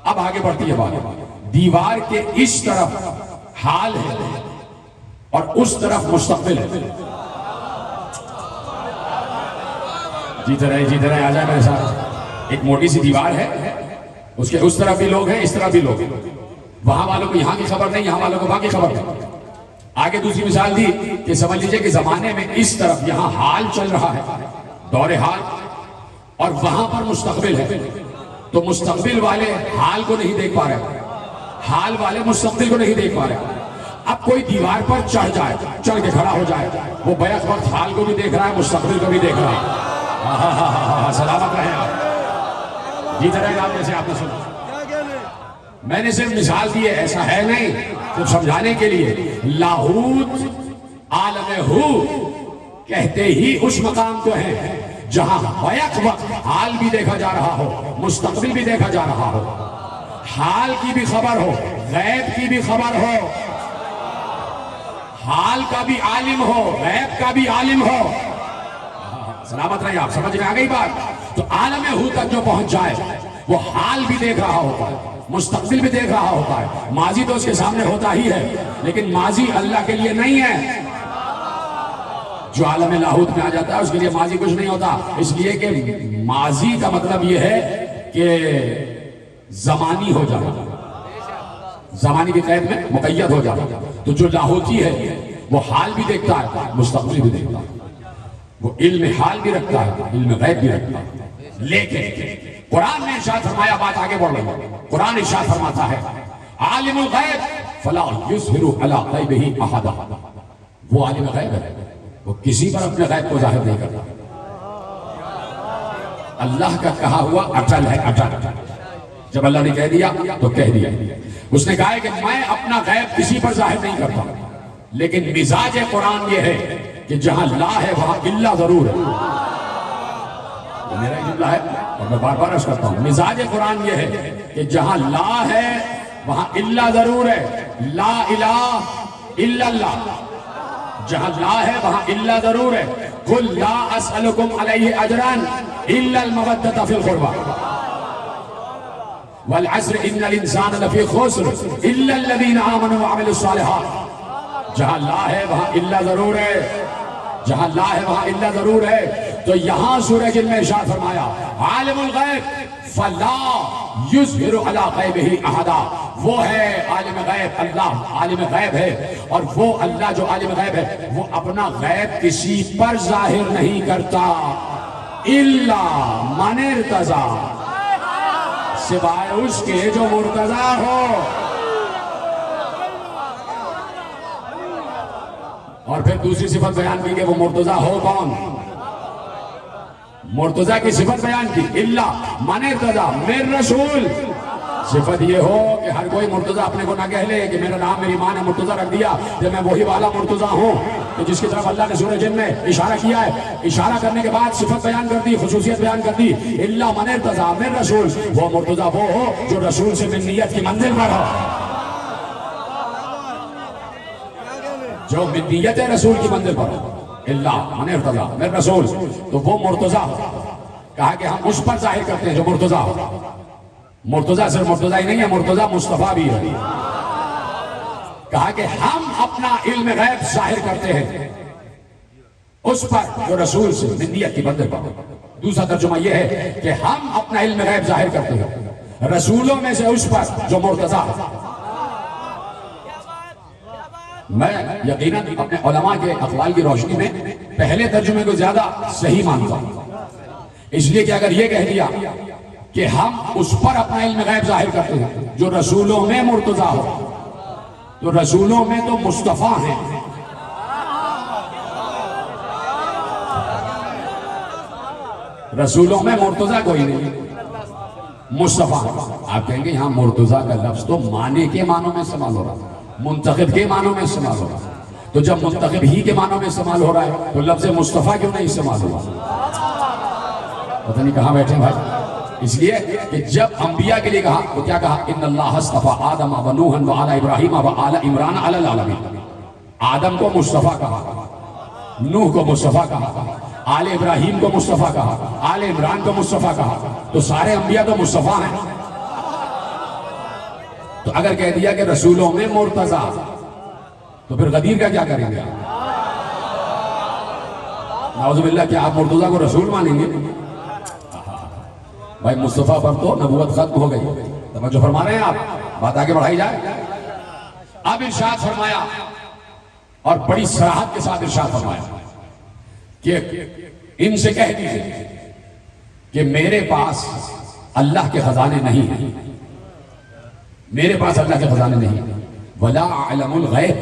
اب آگے بڑھتی ہے بات. دیوار کے اس طرف حال ہے اور اس طرف مستقبل ہے. جیتے رہے آ جائے میرے ساتھ. ایک موٹی سی دیوار ہے، اس کے اس طرف بھی لوگ ہیں، اس طرف بھی لوگ ہیں. وہاں والوں کو یہاں کی خبر نہیں، یہاں والوں کو وہاں کی خبر نہیں. آگے دوسری مثال دی کہ سمجھ لیجئے کہ زمانے میں اس طرف یہاں حال چل رہا ہے، دور حال، اور وہاں پر مستقبل ہے. تو مستقبل والے حال کو نہیں دیکھ پا رہے، حال والے مستقبل کو نہیں دیکھ پا رہے. اب کوئی دیوار پر چڑھ جائے، چڑھ کے کھڑا ہو جائے، وہ بیک وقت حال کو بھی دیکھ رہا ہے، مستقبل کو بھی دیکھ رہا ہے. سلامت رہے آپ. جیتے رہے آپ جیسے آپ نے سنا. میں نے صرف مثال دی ہے، ایسا ہے نہیں، صرف سمجھانے کے لیے. لاہوت عالم ہو کہتے ہی اس مقام کو ہے جہاں بیک وقت حال بھی دیکھا جا رہا ہو، مستقبل بھی دیکھا جا رہا ہو، حال کی بھی خبر ہو، غیب کی بھی خبر ہو، حال کا بھی عالم ہو، غیب کا بھی عالم ہو. سلامت رہے آپ. سمجھ میں آ گئی بات. تو عالم ہو تک جو پہنچ جائے وہ حال بھی دیکھ رہا ہوتا ہے، مستقبل بھی دیکھ رہا ہوتا ہے. ماضی تو اس کے سامنے ہوتا ہی ہے، لیکن ماضی اللہ کے لیے نہیں ہے. جو عالم لاہوت میں آ جاتا ہے اس کے لیے ماضی کچھ نہیں ہوتا، اس لیے کہ ماضی کا مطلب یہ ہے کہ زمانی ہو جانا، زمانی کی قید میں مقید ہو جانا. تو جو لاہوتی ہے وہ حال بھی دیکھتا ہے، مستقبل بھی دیکھتا ہے، وہ علم حال بھی رکھتا ہے، علم غیب بھی رکھتا ہے. لیکن قرآن نے ارشاد فرمایا، بات آگے بڑھ رہی ہے. قرآن ارشاد فرماتا ہے عالم الغیب فلا یظہر علی غیبہ احدا. وہ عالم غیب ہے، وہ کسی پر اپنے غیب کو ظاہر نہیں کرتا. اللہ کا کہا ہوا اٹل ہے، اٹل. جب اللہ نے کہہ دیا تو کہہ دیا. اس نے کہا ہے کہ میں اپنا غیب کسی پر ظاہر نہیں کرتا، لیکن مزاج قرآن یہ ہے کہ جہاں لا ہے وہاں الا ضرور ہے. یہ میرا جملہ ہے اور میں بار بار عرض کرتا ہوں، مزاج قرآن یہ ہے کہ جہاں لا ہے وہاں الا ضرور ہے. لا الہ الا اللہ. جہاں لا ہے وہاں الا ضرور ہے. قل لا اسألکم علیہ اجرا الا المودۃ فی القربى والعصر ان الانسان لفی خسر الا الذین آمنوا وعملوا الصالحات. جہاں لا ہے وہاں الا ضرور ہے. جہاں لا ہے وہاں الا ضرور ہے. تو یہاں سورہ جن میں ارشاد فرمایا عالم الغیب فلا یظہر علی غیبہ احدا. وہ ہے عالم غیب، اللہ عالم غیب ہے، اور وہ اللہ جو عالم غیب ہے وہ اپنا غیب کسی پر ظاہر نہیں کرتا الا من ارتضی، سوائے اس کے جو مرتضی ہو. اور پھر دوسری صفت بیان کی کہ وہ مرتضی ہو کون؟ مرتضی کی صفت بیان کی اللہ من ارتضی من رسول. صفت یہ ہو کہ ہر کوئی مرتضی اپنے کو نہ کہہ لے کہ میرا نام میری ماں نے مرتضی رکھ دیا کہ میں وہی والا مرتضی ہوں. کہ جس کی طرف اللہ نے سورہ جن میں اشارہ کیا ہے، اشارہ کرنے کے بعد صفت بیان کر دی، خصوصیت بیان کر دی. اللہ من ارتضی من رسول، وہ مرتضی وہ ہو جو رسول سے منیت کی منزل پر ہو، جو منیت رسول کی منزل پر ہو. اللہ من ارتضی من رسول، تو وہ مرتضی. کہا کہ ہم اس پر ظاہر کرتے ہیں جو مرتضی ہو. مرتضی صرف مرتضی ہی نہیں ہے، مرتضی مصطفیٰ بھی ہے. کہا کہ ہم اپنا علم غیب ظاہر کرتے ہیں اس پر جو رسول سے منیت کی منزل پر ہو. دوسرا ترجمہ یہ ہے کہ ہم اپنا علم غیب ظاہر کرتے ہیں رسولوں میں سے اس پر جو مرتضی ہے. میں یقیناً اپنے علماء کے اقوال کی روشنی میں پہلے ترجمے کو زیادہ صحیح مانتا ہوں، اس لیے کہ اگر یہ کہہ دیا کہ ہم اس پر اپنا علم غیب ظاہر کرتے ہیں جو رسولوں میں مرتضی ہو، تو رسولوں میں تو مصطفیٰ ہیں. رسولوں میں مرتضی کوئی نہیں، مصطفیٰ. آپ کہیں گے یہاں مرتضی کا لفظ تو معنی کے معنوں میں استعمال ہو رہا ہے، منتخب کے معنوں میں استعمال ہو رہا ہے. تو جب منتخب ہی کے معنوں میں استعمال ہو رہا ہے تو لفظ مصطفیٰ کیوں نہیں استعمال ہوا؟ پتہ نہیں کہاں بیٹھے بھائی. اس لیے کہ جب انبیاء کے لیے کہا تو کیا کہا؟ ان اللہ اصطفیٰ آدم و نوحا و آل ابراہیم و آل عمران علی العالمین. آدم کو مصطفیٰ کہا، نوح کو مصطفیٰ کہا، آل ابراہیم کو مصطفیٰ کہا، آل عمران کو مصطفیٰ کہا. تو سارے انبیاء تو مصطفیٰ ہیں. تو اگر کہہ دیا کہ رسولوں میں مرتضی، تو پھر غدیر کا کیا کریں گے؟ نعوذ باللہ. کیا آپ مرتضی کو رسول مانیں گے؟ بھائی مصطفیٰ پر تو نبوت ختم ہو گئی. توجہ فرما رہے ہیں آپ؟ بات آگے بڑھائی جائے. اب ارشاد فرمایا اور بڑی صراحت کے ساتھ ارشاد فرمایا کہ ان سے کہہ دیجئے کہ میرے پاس اللہ کے خزانے نہیں ہیں، میرے پاس اللہ کے خزانے نہیں ہیں. ولا اعلم الغیب،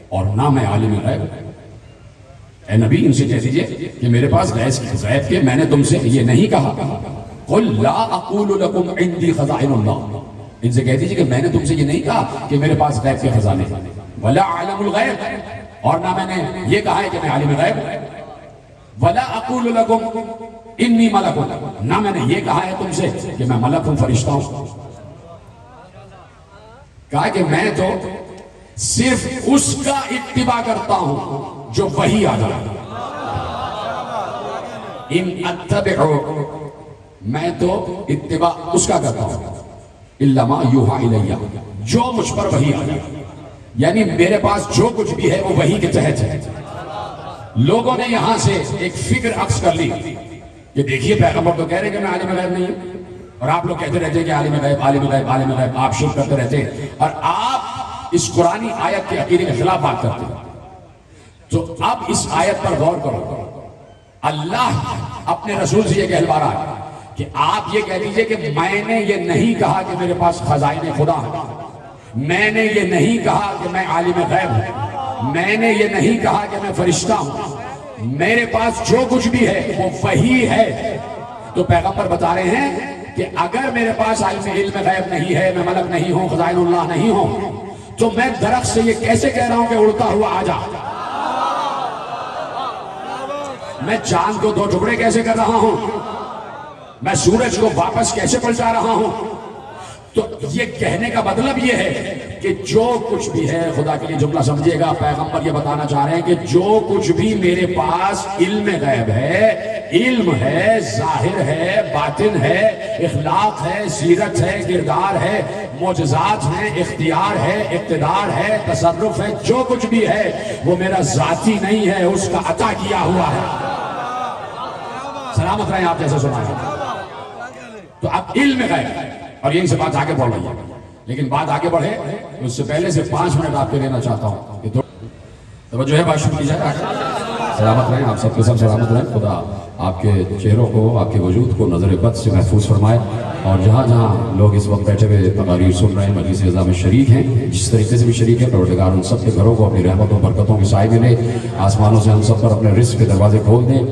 اور نہ میں عالم غیب. اے نبی ان سے کہہ دیجئے کہ میرے پاس غیب کے میں نے تم سے یہ نہیں کہا. قل لا اقول لكم عندي خزائن اللہ. ان سے کہہ دیجئے کہ میں نے تم سے یہ نہیں کہا کہ میرے پاس غیب کے خزانے ہیں. ولا اعلم الغیب، اور نہ میں نے یہ کہا ہے کہ میں عالم غیب. ولا اقول لكم انی ملک، نہ میں نے یہ کہا ہے تم سے کہ میں ملک ہوں، فرشتہ ہوں. کہا کہ میں تو صرف اس کا اتباع کرتا ہوں جو وحی آ جائے. ان اتبع، میں تو اتباع اس کا کرتا ہوں الا ما یوحی الیہ، جو مجھ پر وحی آ جائے. یعنی میرے پاس جو کچھ بھی ہے وہ وحی کے تحت ہے. لوگوں نے یہاں سے ایک فکر عکس کر لی کہ دیکھیے پیغمبر تو کہہ رہے کہ میں عالم غیب نہیں ہوں، اور آپ لوگ کہتے رہتے ہیں کہ عالم غیب عالم غیب عالم غیب. آپ شرک کرتے رہتے ہیں اور آپ اس قرآنی آیت کے عقیدے کے خلاف بات کرتے ہیں. تو اب اس آیت پر غور کرو. اللہ اپنے رسول سے یہ کہلوا رہا ہے کہ آپ یہ کہہ لیجئے کہ میں نے یہ نہیں کہا کہ میرے پاس خزائن خدا ہیں، میں نے یہ نہیں کہا کہ میں عالم غیب ہوں، میں نے یہ نہیں کہا کہ میں فرشتہ ہوں. میرے پاس جو کچھ بھی ہے وہ وہی ہے. تو پیغمبر بتا رہے ہیں کہ اگر میرے پاس علم غیب نہیں ہے, میں ملک نہیں ہوں, خزائن اللہ نہیں ہوں, تو میں درخت سے یہ کیسے کہہ رہا ہوں کہ اڑتا ہوا آ جا؟ میں چاند کو 2 ٹکڑے کیسے کر رہا ہوں؟ میں سورج کو واپس کیسے پلٹا رہا ہوں؟ تو یہ کہنے کا مطلب یہ ہے کہ جو کچھ بھی ہے, خدا کے لیے جملہ سمجھے گا, پیغمبر یہ بتانا چاہ رہے ہیں کہ جو کچھ بھی میرے پاس علم غیب ہے, علم ہے, ظاہر ہے, باطن ہے, اخلاق ہے, سیرت ہے, کردار ہے, معجزات ہیں, اختیار ہے, اقتدار ہے, تصرف ہے, جو کچھ بھی ہے وہ میرا ذاتی نہیں ہے, اس کا عطا کیا ہوا ہے. سلامت رہیں آپ جیسے سنا ہے. تو اب علم غیب, اور یہیں سے بات آگے بڑھ رہی ہے, لیکن بات آگے بڑھے اس سے پہلے سے 5 منٹ آپ کے لینا چاہتا ہوں کہ توجہ ہے, بات شروع کی جائے. سلامت رہیں آپ سب کے سب, سلامت رہیں. خدا آپ کے چہروں کو, آپ کے وجود کو نظر بد سے محفوظ فرمائے. اور جہاں جہاں لوگ اس وقت بیٹھے ہوئے تقاریر سن رہے ہیں, مجلس اعزا میں شریک ہیں, جس طریقے سے بھی شریک ہیں, پروردگار ان سب کے گھروں کو اپنی رحمتوں برکتوں کی سائے میں لے, آسمانوں سے ہم سب پر اپنے رزق کے دروازے کھول دیں.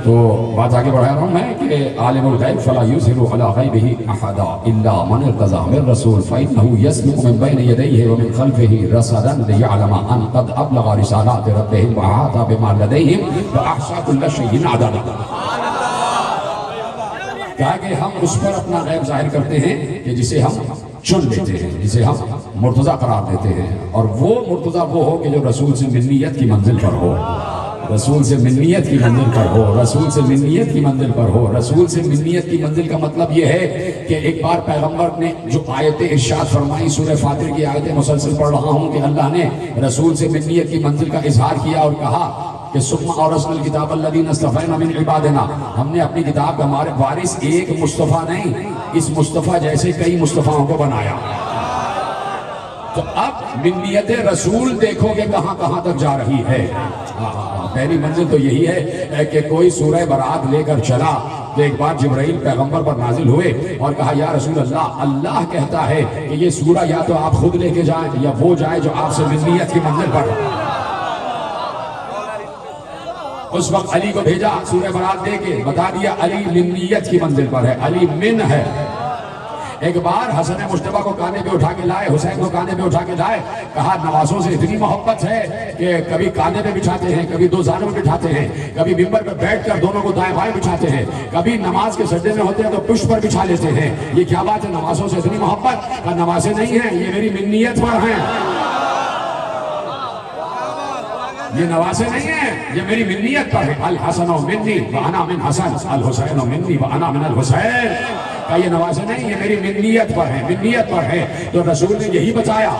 تو بات آگے بڑھا رہا ہوں میں کہ عالم الغیب فلا یظہر علی غیبہ احدا الا من ارتضی من رسول فإنه يسلك من بين يديه ومن خلفه رصدا ليعلم ان قد ابلغ رسالات ربهم واحاط بما لديهم واحصى كل شيء عددا. کہا کہ ہم اس پر اپنا غیب ظاہر کرتے ہیں کہ جسے ہم چن لیتے ہیں, جسے ہم مرتضی قرار دیتے ہیں, اور وہ مرتضی وہ ہو کہ جو رسول سے منیت کی منزل پر ہو, رسول سے منیت کی منزل پر ہو, رسول سے منیت کی منزل پر ہو. رسول سے منیت کی منزل کا مطلب یہ ہے کہ ایک بار پیغمبر نے جو آیتیں ارشاد فرمائی, سورہ فاطر کی آیتیں مسلسل پڑھ رہا ہوں کہ اللہ نے رسول سے منیت کی منزل کا اظہار کیا اور کہا کہ ثم اورثنا الکتاب الذین اصطفینا من عبادنا, ہم نے اپنی کتاب کا ہمارے وارث ایک مصطفیٰ نہیں, اس مصطفیٰ جیسے کئی مصطفیٰوں کو بنایا. تو اب منیت رسول دیکھو کہ کہاں کہاں تک جا رہی ہے. پہلی منزل تو یہی ہے کہ کوئی سورہ برات لے کر چلا تو ایک بار جبرائیل پیغمبر پر نازل ہوئے اور کہا یا رسول اللہ, اللہ کہتا ہے کہ یہ سورہ یا تو آپ خود لے کے جائیں یا وہ جائے جو آپ سے منیت کی منزل پر. اس وقت علی کو بھیجا سورہ برات دے کے, بتا دیا علی منیت کی منزل پر ہے, علی من ہے. ایک بار حسن مجتبیٰ کو کانے پہ اٹھا کے لائے, حسین کو کانے پہ اٹھا کے لائے, کہا نوازوں سے اتنی محبت ہے کہ کبھی کانے پہ بچھاتے ہیں, کبھی 2 زانوں پہ بٹھاتے ہیں, کبھی ممبر پہ بیٹھ کر دونوں کو دائیں بائیں بچھاتے ہیں, کبھی نماز کے سجدے میں ہوتے ہیں تو پشت پر بچھا لیتے ہیں. یہ کیا بات ہے, نوازوں سے اتنی محبت؟ کہا نوازیں نہیں ہیں, یہ میری منیت پر ہیں. یہ نوازے نہیں ہیں, یہ میری منیت پر ہے. الحسن منی وانا من حسن, الحسین منی وانا من الحسین. کہ یہ نوازے نہیں, یہ میری منیت پر ہے, منیت پر ہے. تو رسول نے یہی بتایا.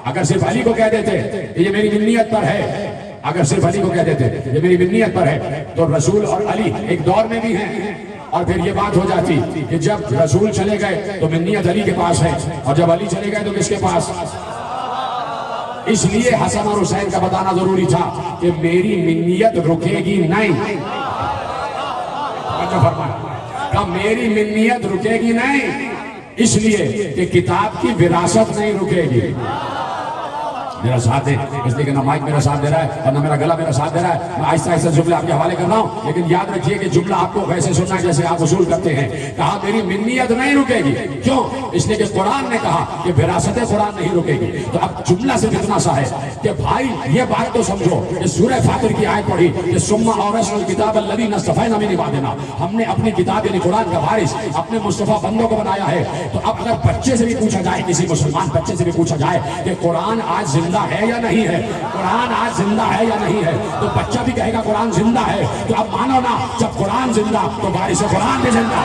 اگر صرف علی کو کہہ دیتے کہ یہ میری منیت پر ہے, اگر صرف علی کو کہہ دیتے یہ میری منیت پر ہے, تو رسول اور علی ایک دور میں بھی ہیں. اور پھر یہ بات ہو جاتی کہ جب رسول چلے گئے تو منیت علی کے پاس ہے, اور جب علی چلے گئے تو کس کے پاس؟ اس لیے حسن اور حسین کا بتانا ضروری تھا کہ میری منیت رکے گی نہیں. کہ میری منیت رکے گی نہیں, اس لیے کہ کتاب کی وراثت نہیں رکے گی. میرا ساتھ دے, اس لیے کہ نہ مائک میرا ساتھ دے رہا ہے اور نہ میرا گلا میرا ساتھ دے رہا ہے. میں آہستہ آہستہ جملے آپ کے حوالے کر رہا ہوں, لیکن یاد رکھیے کہ جملہ آپ کو ویسے سننا ہے جیسے آپ اصول کرتے ہیں. کہا میری منیت نہیں رکے گی. کیوں؟ اس لیے کہ قرآن نے کہا کہ وراثت قرآن نہیں رکے گی. تو اب جملہ سے اتنا سا ہے کہ بھائی یہ بات تو سمجھو کہ سورہ فاطر کی آیت پڑھی کہ ثم اورثنا الکتاب الذین اصطفینا من عبادنا, ہم نے اپنی کتاب یعنی قرآن کا وارث اپنے مصطفیٰ بندوں کو بنایا ہے. تو اب اگر بچے سے بھی پوچھا جائے, کسی مسلمان بچے سے بھی پوچھا جائے کہ قرآن آج زندہ ہے یا نہیں ہے, قرآن آج زندہ ہے یا نہیں ہے, تو بچہ بھی کہے گا قرآن زندہ ہے. تو اب مانو نا, جب قرآن زندہ تو وارث قرآن بھی زندہ.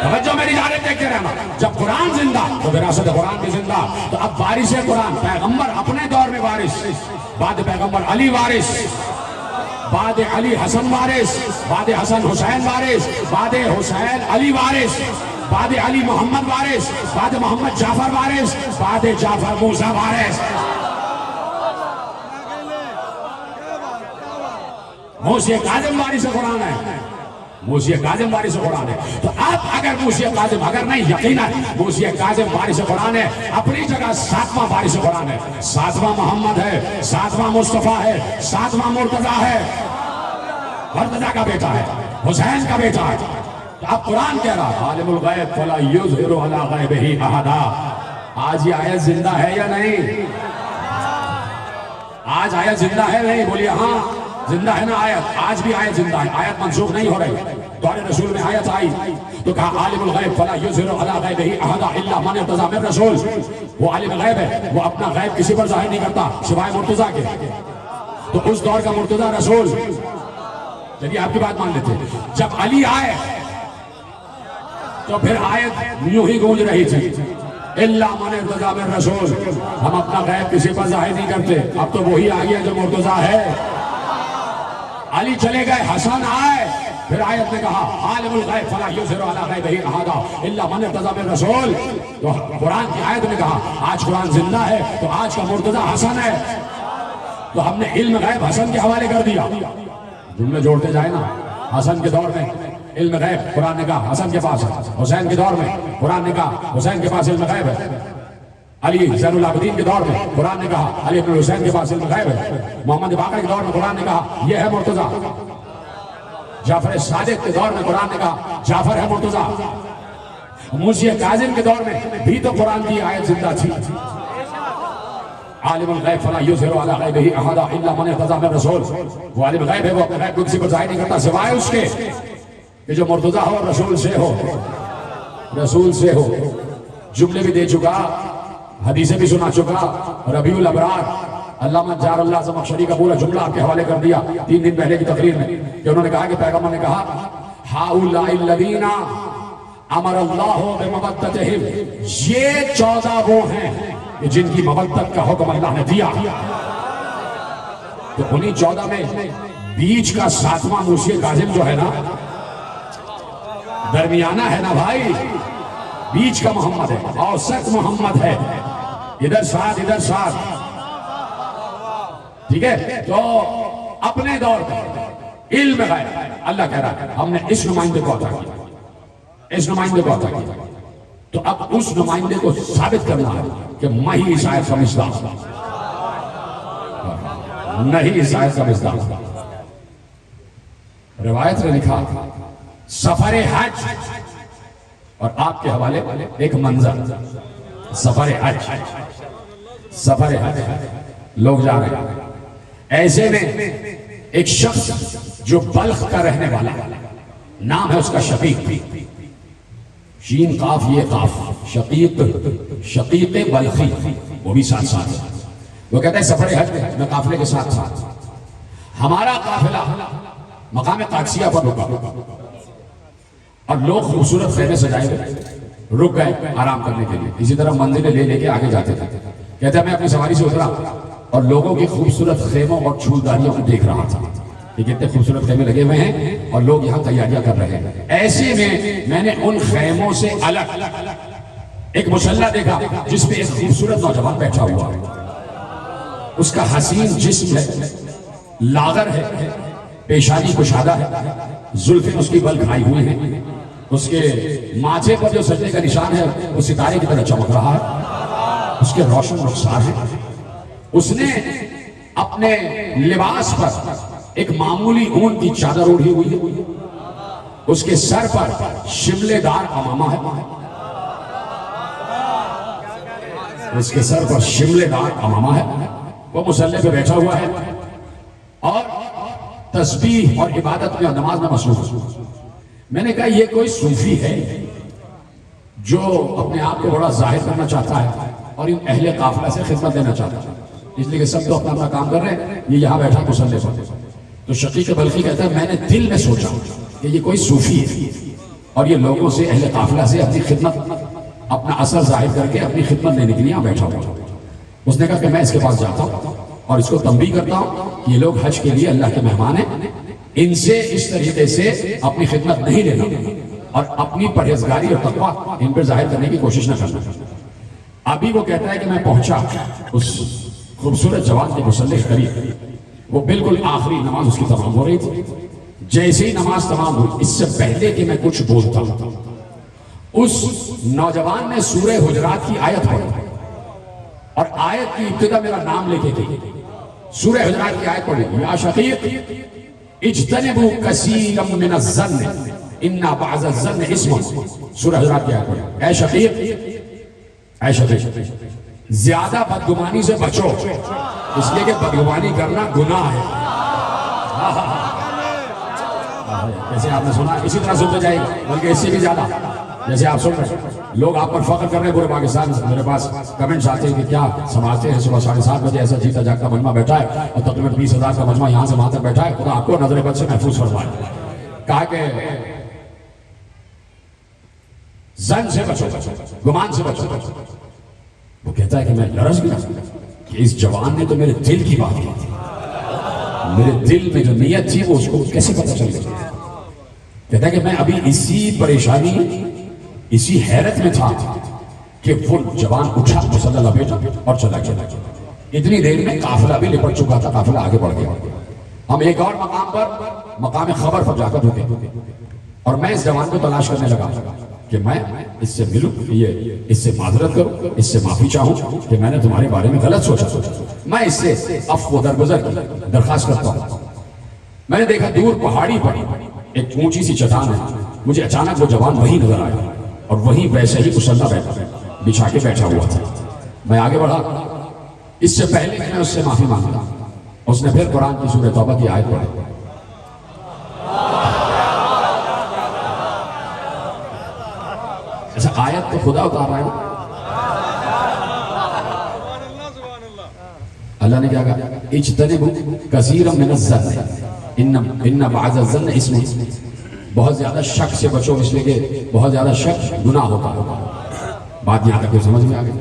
توجہ میری جانب دیکھتے رہنا, جب قرآن زندہ تو وراثت قرآن بھی زندہ. تو اب وارث قرآن پیغمبر اپنے دور میں وارث, بعد پیغمبر علی وارث, بعد علی حسن وارث, بعد حسن حسین وارث, بعد حسین علی وارث, بعد علی محمد وارث, بعد محمد جعفر وارث, بعد جعفر موسیٰ وارث. موسیٰ کاظم وارث قرآن ہے. موسی کاظم بارش قرآن ہے. تو اب اگر موسی کاظم اگر نہیں یقینا موسی کاظم بارش قرآن ہے, اپنی جگہ 7واں بارش قرآن ہے, 7واں محمد ہے, 7واں مصطفیٰ ہے, 7واں مرتضیٰ ہے, مرتضیٰ کا بیٹا ہے, حسین کا بیٹا ہے. تو اب قرآن کہہ رہا عالم الغیب فلا یظہر علی غیبہ احدا. آج یہ آیت زندہ ہے یا نہیں؟ آج آیت زندہ ہے نہیں؟ بولیے ہاں زندہ ہے نا آیت. آج بھی آیت زندہ ہے, آیت منسوخ نہیں ہو رہی. دور رسول میں آیت آئی تو کہا عالم الغیب فلا یظہر علی غیبہ احدا الا من ارتضی من رسول. وہ عالم غیب ہے, وہ اپنا غیب کسی پر ظاہر نہیں کرتا سوائے مرتضیٰ کے. تو اس دور کا مرتضیٰ رسول. چلیے آپ کی بات مان لیتے. جب علی آئے تو پھر آیت یوں ہی گونج رہی تھی الا من ارتضی من رسول. ہم اپنا غیب کسی پر ظاہر نہیں کرتے. اب تو وہی آ گیا جو مرتضیٰ ہے. علی چلے گئے, حسن آئے, پھر آیت نے کہا عالم الغیب فلا یظہر علی غیبہ احدا الا من ارتضی من رسول. تو قرآن کی آیت نے کہا آج قرآن زندہ ہے تو آج کا مرتضیٰ حسن ہے. تو ہم نے علم غیب حسن کے حوالے کر دیا. جملے جوڑتے جائے نا. حسن کے دور میں علم غیب قرآن نے کہا حسن کے پاس ہے. حسین کے دور میں قرآن نے کہا حسین کے پاس علم غیب ہے. علی زین العابدین کے دور میں قرآن نے کہا علی بن حسین کے پاس علم غیب ہے. محمد باقر کے دور میں قرآن نے کہا یہ ہے مرتضیٰ. جعفر صادق کے دور میں قرآن نے کہا جعفر ہے مرتضیٰ. موسی کاظم کے دور میں بھی تو قرآن کی آیت زندہ تھی. عالم الغیب فلا یظہر علی غیبہ احدا الا من ارتضی من رسول. وہ عالم غیب ہے, وہ اپنے غیب کو کسی پر ظاہر نہیں کرتا سوائے اس کے کہ جو مرتضیٰ ہو رسول سے ہو. رسول سے ہو. جملے بھی دے چکا, حدیثیں بھی سنا چکا. ربیع الابرار علامہ جار اللہ زمخشری کا پورا جملہ آپ کے حوالے کر دیا 3 دن پہلے کی تقریر میں, کہ انہوں نے کہا کہ پیغمبر نے کہا ہؤلاء الذین امر اللہ بمودتہم, یہ 14 وہ ہیں جن کی مودت کا حکم اللہ نے دیا. تو انہی 14 میں بیچ کا 7واں موسی کاظم جو ہے نا, درمیانہ ہے نا بھائی, بیچ کا محمد ہے, اوسط محمد ہے. ادھر ساتھ ادھر ساتھ, ٹھیک ہے. تو اپنے دور پر علم غیب اللہ کہہ رہا ہے ہم نے اس نمائندے کو عطا کیا, اس نمائندے کو عطا کیا. تو اب اس نمائندے کو ثابت کرنا ہے کہ میں ہی اس آیت کا مصداق, نہیں اس آیت کا مصداق. روایت نے لکھا سفر حج, اور آپ کے حوالے ایک منظر سفر حج. سفر حج لوگ جا رہے ہیں, ایسے میں ایک شخص جو بلخ کا رہنے والا, نام ہے اس کا شقیق, شین قاف یہ قاف, شقیق, شقیق بلخی, وہ بھی ساتھ ساتھ ہے. وہ کہتا ہے سفر حج میں قافلے کے ساتھ ساتھ ہمارا قافلہ مقام قادسیہ پر رکا, اور لوگ خوبصورت خیمے سجائے گئے, رک گئے آرام کرنے کے لیے. اسی طرح منزلیں لے لے کے آگے جاتے تھے. کہتا ہے میں اپنی سواری سے اترا اور لوگوں کی خوبصورت خیموں اور چھولداریوں کو دیکھ رہا تھا کہ کتنے خوبصورت خیمے لگے ہوئے ہیں اور لوگ یہاں تیاریاں کر رہے ہیں. ایسے میں نے ان خیموں سے الگ ایک مصلی دیکھا جس پہ ایک خوبصورت نوجوان بیٹھا ہوا ہے. اس کا حسین جسم ہے, لاغر ہے, پیشانی کشادہ ہے, زلفیں اس کی بل کھائی ہوئی ہیں, اس کے ماتھے پر جو سجدے کا نشان ہے وہ ستارے کی طرح چمک رہا ہے, اس کے روشن رخسار ہے. اس نے اپنے لباس پر ایک معمولی اون کی چادر اوڑھی ہوئی ہے, اس کے سر پر شملے دار عمامہ ہے, اس کے سر پر شملے دار عمامہ ہے. وہ مصلی پہ بیٹھا ہوا ہے اور تسبیح اور عبادت میں اور نماز میں مصروف ہے. میں نے کہا یہ کوئی صوفی ہے جو اپنے آپ کو بڑا ظاہر کرنا چاہتا ہے اور ان اہل قافلہ سے خدمت لینا چاہتا ہے, اس لیے کہ سب تو اپنا کام کر رہے ہیں, یہ یہاں بیٹھا مصلی پر. تو شقیق بلخی کہتا ہے میں نے دل میں سوچا کہ یہ کوئی صوفی ہے اور یہ لوگوں سے اہل قافلہ سے اپنی خدمت, اپنا اثر ظاہر کر کے اپنی خدمت لینے کے لیے یہاں بیٹھا ہوا. اس نے کہا کہ میں اس کے پاس جاتا ہوں اور اس کو تنبیہ کرتا ہوں کہ یہ لوگ حج کے لیے اللہ کے مہمان ہیں, ان سے اس طریقے سے اپنی خدمت نہیں لینا اور اپنی پرہیزگاری اور تقویٰ ان پر ظاہر کرنے کی کوشش نہ کرنا. ابھی وہ کہتا ہے کہ میں پہنچا اس خوبصورت جوان کے مصلی قریب, وہ بالکل آخری نماز اس کی تمام ہو رہی تھی. جیسے ہی نماز تمام ہوئی، اس سے پہلے کہ میں کچھ بولتا ہوں، اس نوجوان نے سورہ حجرات کی آیت پڑھی اور آیت کی ابتدا میرا نام لے کے دی. سورہ حجرات کی آیت پڑھی، یا شقیق اجتنبوا کثیرا من الظن ان بعض الظن اسم. سورہ حجرات کی آیت پڑھی، اے شقیق، اے شقیق زیادہ بدگمانی سے بچو، اس لیے کہ بدگمانی کرنا گناہ ہے. جیسے آپ نے سنا اسی طرح سنتے جائے، بلکہ اس سے بھی زیادہ جیسے آپ سن رہے ہیں. لوگ آپ پر فخر کر رہے ہیں پورے پاکستان سے. میرے پاس کمنٹس آتے ہیں کہ کیا سماجتے ہیں، صبح 7:30 بجے ایسا جیتا جاگتا مجمع بیٹھا ہے اور تقریباً 20,000 کا مجمع یہاں سے وہاں تک بیٹھا ہے. خدا آپ کو نظر بد سے محفوظ فرمائے. کہا کہ زن سے بچو، گمان سے بچو. وہ کہتا ہے کہ میں لرز گیا کہ اس جوان نے تو میرے دل کی بات کی تھی، میرے دل میں جو نیت تھی وہ اس کو کیسے پتہ چل گئی. کہتا ہے کہ میں ابھی اسی پریشانی، اسی حیرت میں تھا کہ وہ جوان اٹھا، مصلی لپیٹا اور چلا گیا. اتنی دیر میں قافلہ بھی لپٹ چکا تھا، قافلہ آگے بڑھ گیا. ہم ایک اور مقام پر، مقام خبر پر جا کر رکے اور میں اس جوان کو تلاش کرنے لگا کہ میں اس سے ملوں، یہ اس سے معذرت کروں، اس سے معافی چاہوں کہ میں نے تمہارے بارے میں غلط سوچا. میں اس سے عفو درگزر کی درخواست کرتا ہوں. میں نے دیکھا دور پہاڑی پر ایک اونچی سی چٹان ہے. مجھے اچانک وہ جوان وہی نظر آیا اور وہی ویسے ہی مصلی بچھا کے بیٹھا ہوا تھا. میں آگے بڑھا، اس سے پہلے میں نے اس سے معافی مانگا. اس نے پھر قرآن کی سورہ توبہ کی آیت پڑھی. ایسا آیت تو خدا اتار رہا ہے. اللہ نے کیا کہا، اجتنبوا کثیرا من الظن ان بعض الظن اسم. بہت زیادہ شک سے بچو، اس لیے کہ بہت زیادہ شک گناہ ہوتا ہے. بات یہاں تک سمجھ میں آ گئی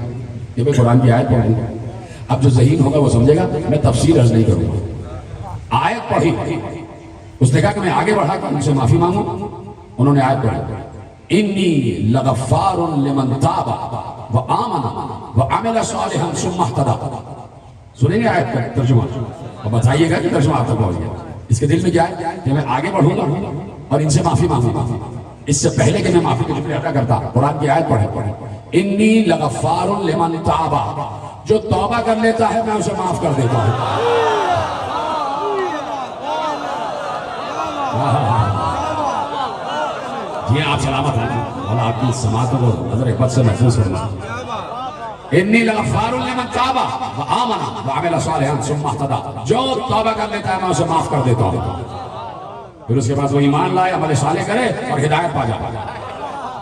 کہ میں قرآن کی آیت پڑھوں گا. اب جو ذہین ہوگا وہ سمجھے گا، میں تفسیر عرض نہیں کروں گا. آیت پڑھی، اس نے کہا کہ میں آگے بڑھا کر ان سے معافی مانگوں. انہوں نے آیت پڑھی، انی لغفار لمن تاب وآمن وعمل صالحا ثم اهتدى. سنیں گے آیت کا ترجمہ اور بتائیے گا کہ ترجمہ آپ تک پہنچ گیا. اس کے دل میں کیا ہے کہ میں آگے بڑھوں گا اور ان سے معافی مانگوں گا. اس سے پہلے کہ میں معافی کے جملے ادا کرتا، قرآن کی آیت پڑھے، انی لغفار لمن تاب. جو توبہ کر لیتا ہے میں اسے معاف کر دیتا ہوں. یہ آپ سلامت ہیں، اللہ آپ کی سماعتوں کو نظر بد سے محفوظ کرنا. انی لغفار لمن تاب وآمن وعمل صالحا ثم اهتدى. جو توبہ کر لیتا ہے میں اسے معاف کر دیتا ہوں. پھر اس کے بعد وہ ایمان لائے، عمل صالح کرے اور ہدایت پا جائے.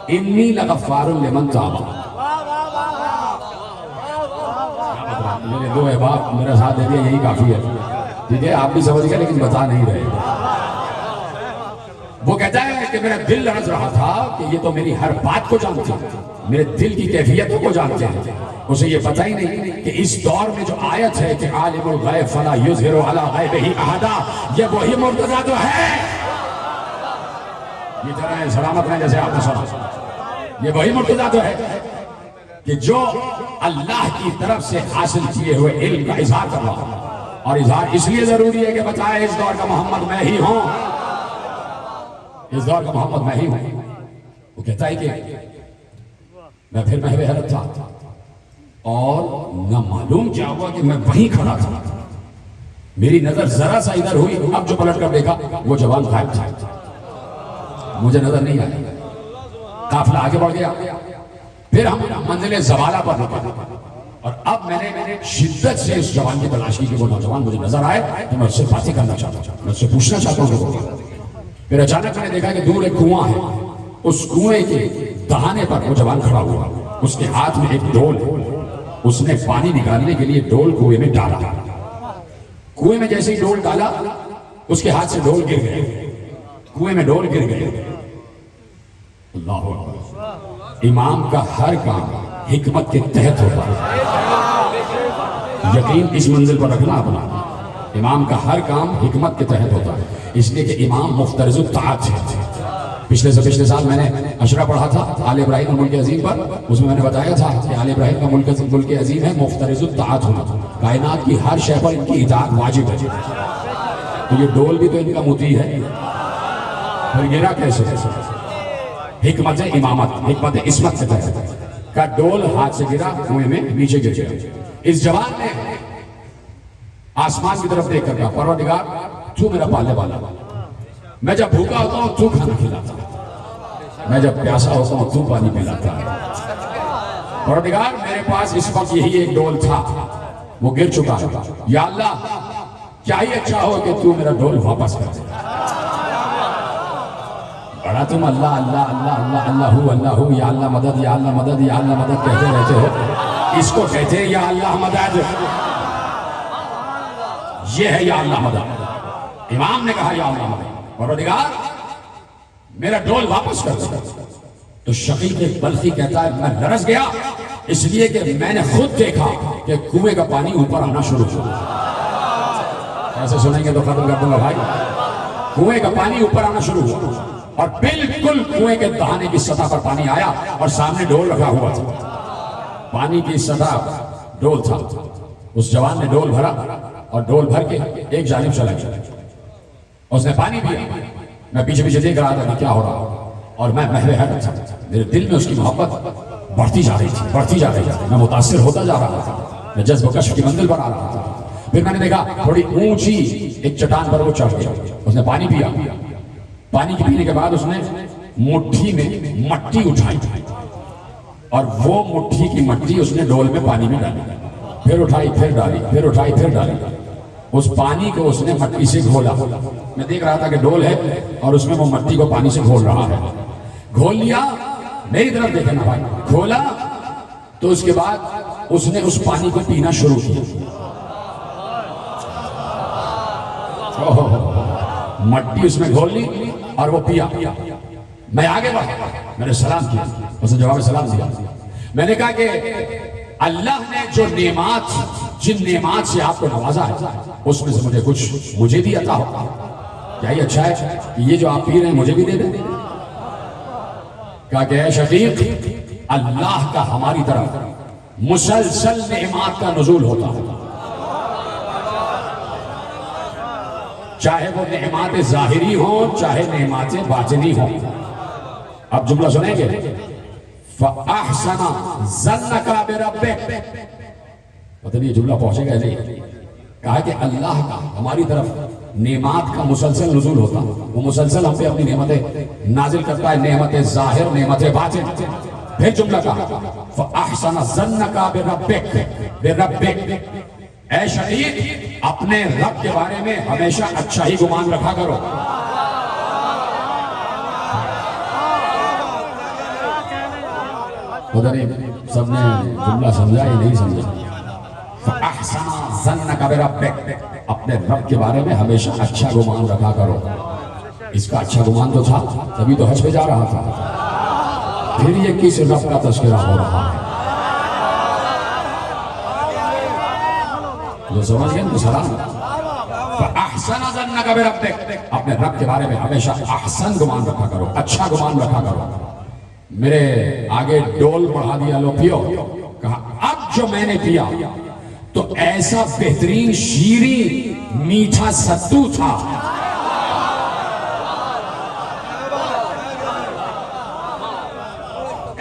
انی لغفار لمن تاب. میرے دو احباب میرے ساتھ دے دیا، یہی کافی ہے. ٹھیک ہے، آپ بھی سمجھ گئے لیکن بتا نہیں رہے. وہ کہتا ہے کہ میرا دل لرز رہا تھا کہ یہ تو میری ہر بات کو جانتے ہیں، میرے دل کی کیفیتوں کو جانتے ہیں. اسے یہ پتہ ہی نہیں کہ اس دور میں جو آیت ہے کہ عالم الغیب فلا یظہر علی غیبہ احدا، یہ وہی مرتضیٰ تو ہے. یہ طرح سلامت ہے جیسے آپ نے سنا. یہ وہی مرتضیٰ تو ہے کہ جو اللہ کی طرف سے حاصل کیے ہوئے علم کا اظہار کر رہا ہے. اور اظہار اس لیے ضروری ہے کہ بتائے اس دور کا محمد میں ہی ہوں، اس دور کا محمد میں ہی ہوں. وہ کہتا ہے کہ میں پھر محو حیرت تھا اور نہ معلوم کیا ہوا کہ میں وہیں کھڑا تھا. میری نظر ذرا سا ادھر ہوئی، اب جو پلٹ کر دیکھا وہ جوان غائب تھا، مجھے نظر نہیں آیا. قافلہ آگے بڑھ گیا. پھر ہم منزل زوالہ پر رکے اور اب میں نے شدت سے اس جوان کی تلاش کی کہ وہ نوجوان مجھے نظر آئے تو میں اس سے باتیں کرنا چاہتا ہوں، میں اس سے پوچھنا چاہتا ہوں. پھر اچانک میں نے دیکھا کہ دور ایک کنواں ہے. اس کنویں کے دہانے پر وہ جوان کھڑا ہوا، اس کے ہاتھ میں ایک ڈول ہے. اس نے پانی نکالنے کے لیے ڈول کنویں میں ڈالا. کنویں میں جیسے ہی ڈول ڈالا اس کے ہاتھ سے ڈول گر گئے، کنویں میں ڈول گر گئے. اللہ اکبر. امام کا ہر کام حکمت کے تحت ہوتا ہے. یقین اس منزل پر رکھنا اپنا. امام کا ہر کام حکمت کے تحت ہوتا ہے، اس لیے کہ امام مفترض الطاعت ہے. پچھلے سے پچھلے سال میں نے اشرا پڑھا تھا آل ابراہیم کا ملک عظیم پر. اس میں نے بتایا تھا کہ آل ابراہیم کا ملک عظیم ہے مفترض الطاعت ہونا. کائنات کی ہر شے پر ان کی اطاعت واجب ہے. تو یہ ڈول بھی تو ان کا مطیع ہے. پھر گرا کیسے؟ حکمت امامت، حکمت عصمت کے تحت کا ڈول ہاتھ سے گرا، کنویں میں نیچے گر گیا۔ اس جوان نے آسمان کی طرف دیکھ کر کہا پروردگار تو میرا پالنے والا، میں جب بھوکا ہوتا ہوں تو کھانا کھلاتا ہے، میں جب پیاسا ہوتا ہوں تو پانی پلاتا ہے۔ پروردگار میرے پاس اس وقت یہی ایک ڈول تھا، وہ گر چکا ہے، یا اللہ کیا ہی اچھا ہو کہ تو میرا ڈول واپس کر دے۔ بڑا تم اللہ اللہ اللہ اللہ اللہ ہو اللہ ہو، یا اللہ مدد یا اللہ مدد یا اللہ مدد کہتے رہتے ہو، اس کو کہتے ہیں یا اللہ مدد، یہ ہے یا اللہ مدد۔ امام نے کہا یا اللہ مدد، پروردگار میرا ڈول واپس کر دے۔ تو شقیق بلخی کہتا ہے میں لرز گیا، اس لیے کہ میں نے خود دیکھا کہ کنویں کا پانی اوپر آنا شروع ہوا۔ ایسے سنیں گے تو ختم کر دوں گا بھائی۔ کنویں کا پانی اوپر آنا شروع ہوا اور بالکل کنویں کے دہانے کی سطح پر پانی آیا اور سامنے ڈول رکھا ہوا تھا، پانی کی سطح ڈول تھا۔ اس جوان نے ڈول بھرا اور ڈول بھر کے ایک جانب چلا گیا، اس نے پانی پیا۔ میں پیچھے پیچھے دیکھ رہا تھا کہ کیا ہو رہا، اور میں محو حیرت تھا، میرے دل میں اس کی محبت بڑھتی جا رہی تھی، بڑھتی جا رہی تھی، میں متاثر ہوتا جا رہا تھا، میں جذب کشف کی منزل پر آ رہا تھا۔ پھر میں نے دیکھا تھوڑی اونچی ایک چٹان پر وہ چڑھ گیا، اس نے پانی پیا، پانی کی پینے کے بعد اس نے مٹھی میں مٹی اٹھائی اور وہ مٹھی کی مٹی اس نے ڈول میں پانی میں ڈالی، پھر اٹھائی پھر ڈالی، پھر اٹھائی پھر ڈالی، اس پانی کو اس نے مٹی سے گھولا۔ میں دیکھ رہا تھا کہ ڈول ہے اور اس میں وہ مٹی کو پانی سے گھول رہا ہے، گھول لیا، میری طرف دیکھنا بھائی، کھولا تو اس کے بعد اس نے اس پانی کو پینا شروع کیا۔ مٹی اس میں گھول لی اور وہ پیا۔ میں آگے بڑھا، میں نے سلام کیا، اس نے جواب سلام دیا۔ میں نے کہا کہ اللہ نے جو نعمات، جن نعمات سے آپ کو نوازا ہے، اس میں سے مجھے کچھ مجھے بھی عطا ہوتا، کیا یہ اچھا ہے کہ یہ جو آپ پی رہے ہیں مجھے بھی دے دیں؟ کہا کہ اے شفیق، اللہ کا ہماری طرف مسلسل نعمات کا نزول ہوتا ہے، چاہے وہ نعمات ظاہری ہوں چاہے نعمات باطنی ہوں۔ اب جملہ سنیں گے، فَأَحْسَنَ ظَنَّكَ بِرَبِّكَ، پتہ نہیں یہ جملہ پہنچے گا نہیں۔ کہا کہ اللہ کا ہماری طرف نعمات کا مسلسل نزول ہوتا، وہ مسلسل ہم پہ اپنی نعمتیں نازل کرتا ہے، نعمت ظاہر نعمت باطن۔ پھر جملہ کہا فَأَحْسَنَ ظَنَّكَ بِرَبِّكَ، اے شہید اپنے رب کے بارے میں ہمیشہ اچھا ہی گمان رکھا کرو۔ پتہ نہیں سب نے جملہ سمجھا یا نہیں سمجھا؟ فَأَحْسَنَ ظَنَّكَ بِرَبِّكَ، اپنے رب کے بارے میں ہمیشہ اچھا گمان رکھا کرو۔ اس کا اچھا گمان تو تھا، تبھی تو حج پہ جا رہا تھا، پھر یہ کس رب کا تذکرہ ہو رہا ہے؟ جو سمجھ گئے سلام۔ فَأَحْسَنَ ظَنَّكَ بِرَبِّكَ، اپنے رب کے بارے میں ہمیشہ احسن گمان رکھا کرو، اچھا گمان رکھا کرو۔ میرے آگے ڈول بڑھا دیا، لو پیو۔ کہا اب جو میں نے پیا تو ایسا بہترین شیریں میٹھا ستو تھا،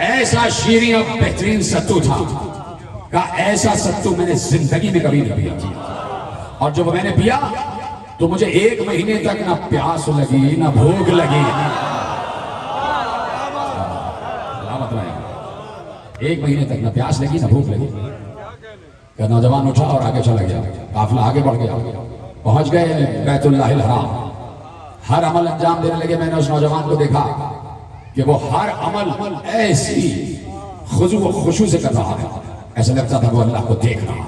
ایسا شیریں اور بہترین ستو تھا، کہا ایسا ستو میں نے زندگی میں کبھی نہیں پیا تھا، اور جب میں نے پیا تو مجھے 1 مہینے تک نہ پیاس لگی نہ بھوک لگی۔ 1 مہینے تک نہ پیاس لگی نہ بھوک لگی۔ کہ نوجوان اٹھا اور آگے چلا گیا، قافلہ آگے بڑھ گیا، پہنچ گئے بیت اللہ الحرام، ہر عمل انجام دینے لگے۔ میں نے اس نوجوان کو دیکھا کہ وہ ہر عمل ایسی خضوع و خشوع سے کر رہا ہے، ایسا لگتا تھا وہ اللہ کو دیکھ رہا ہے۔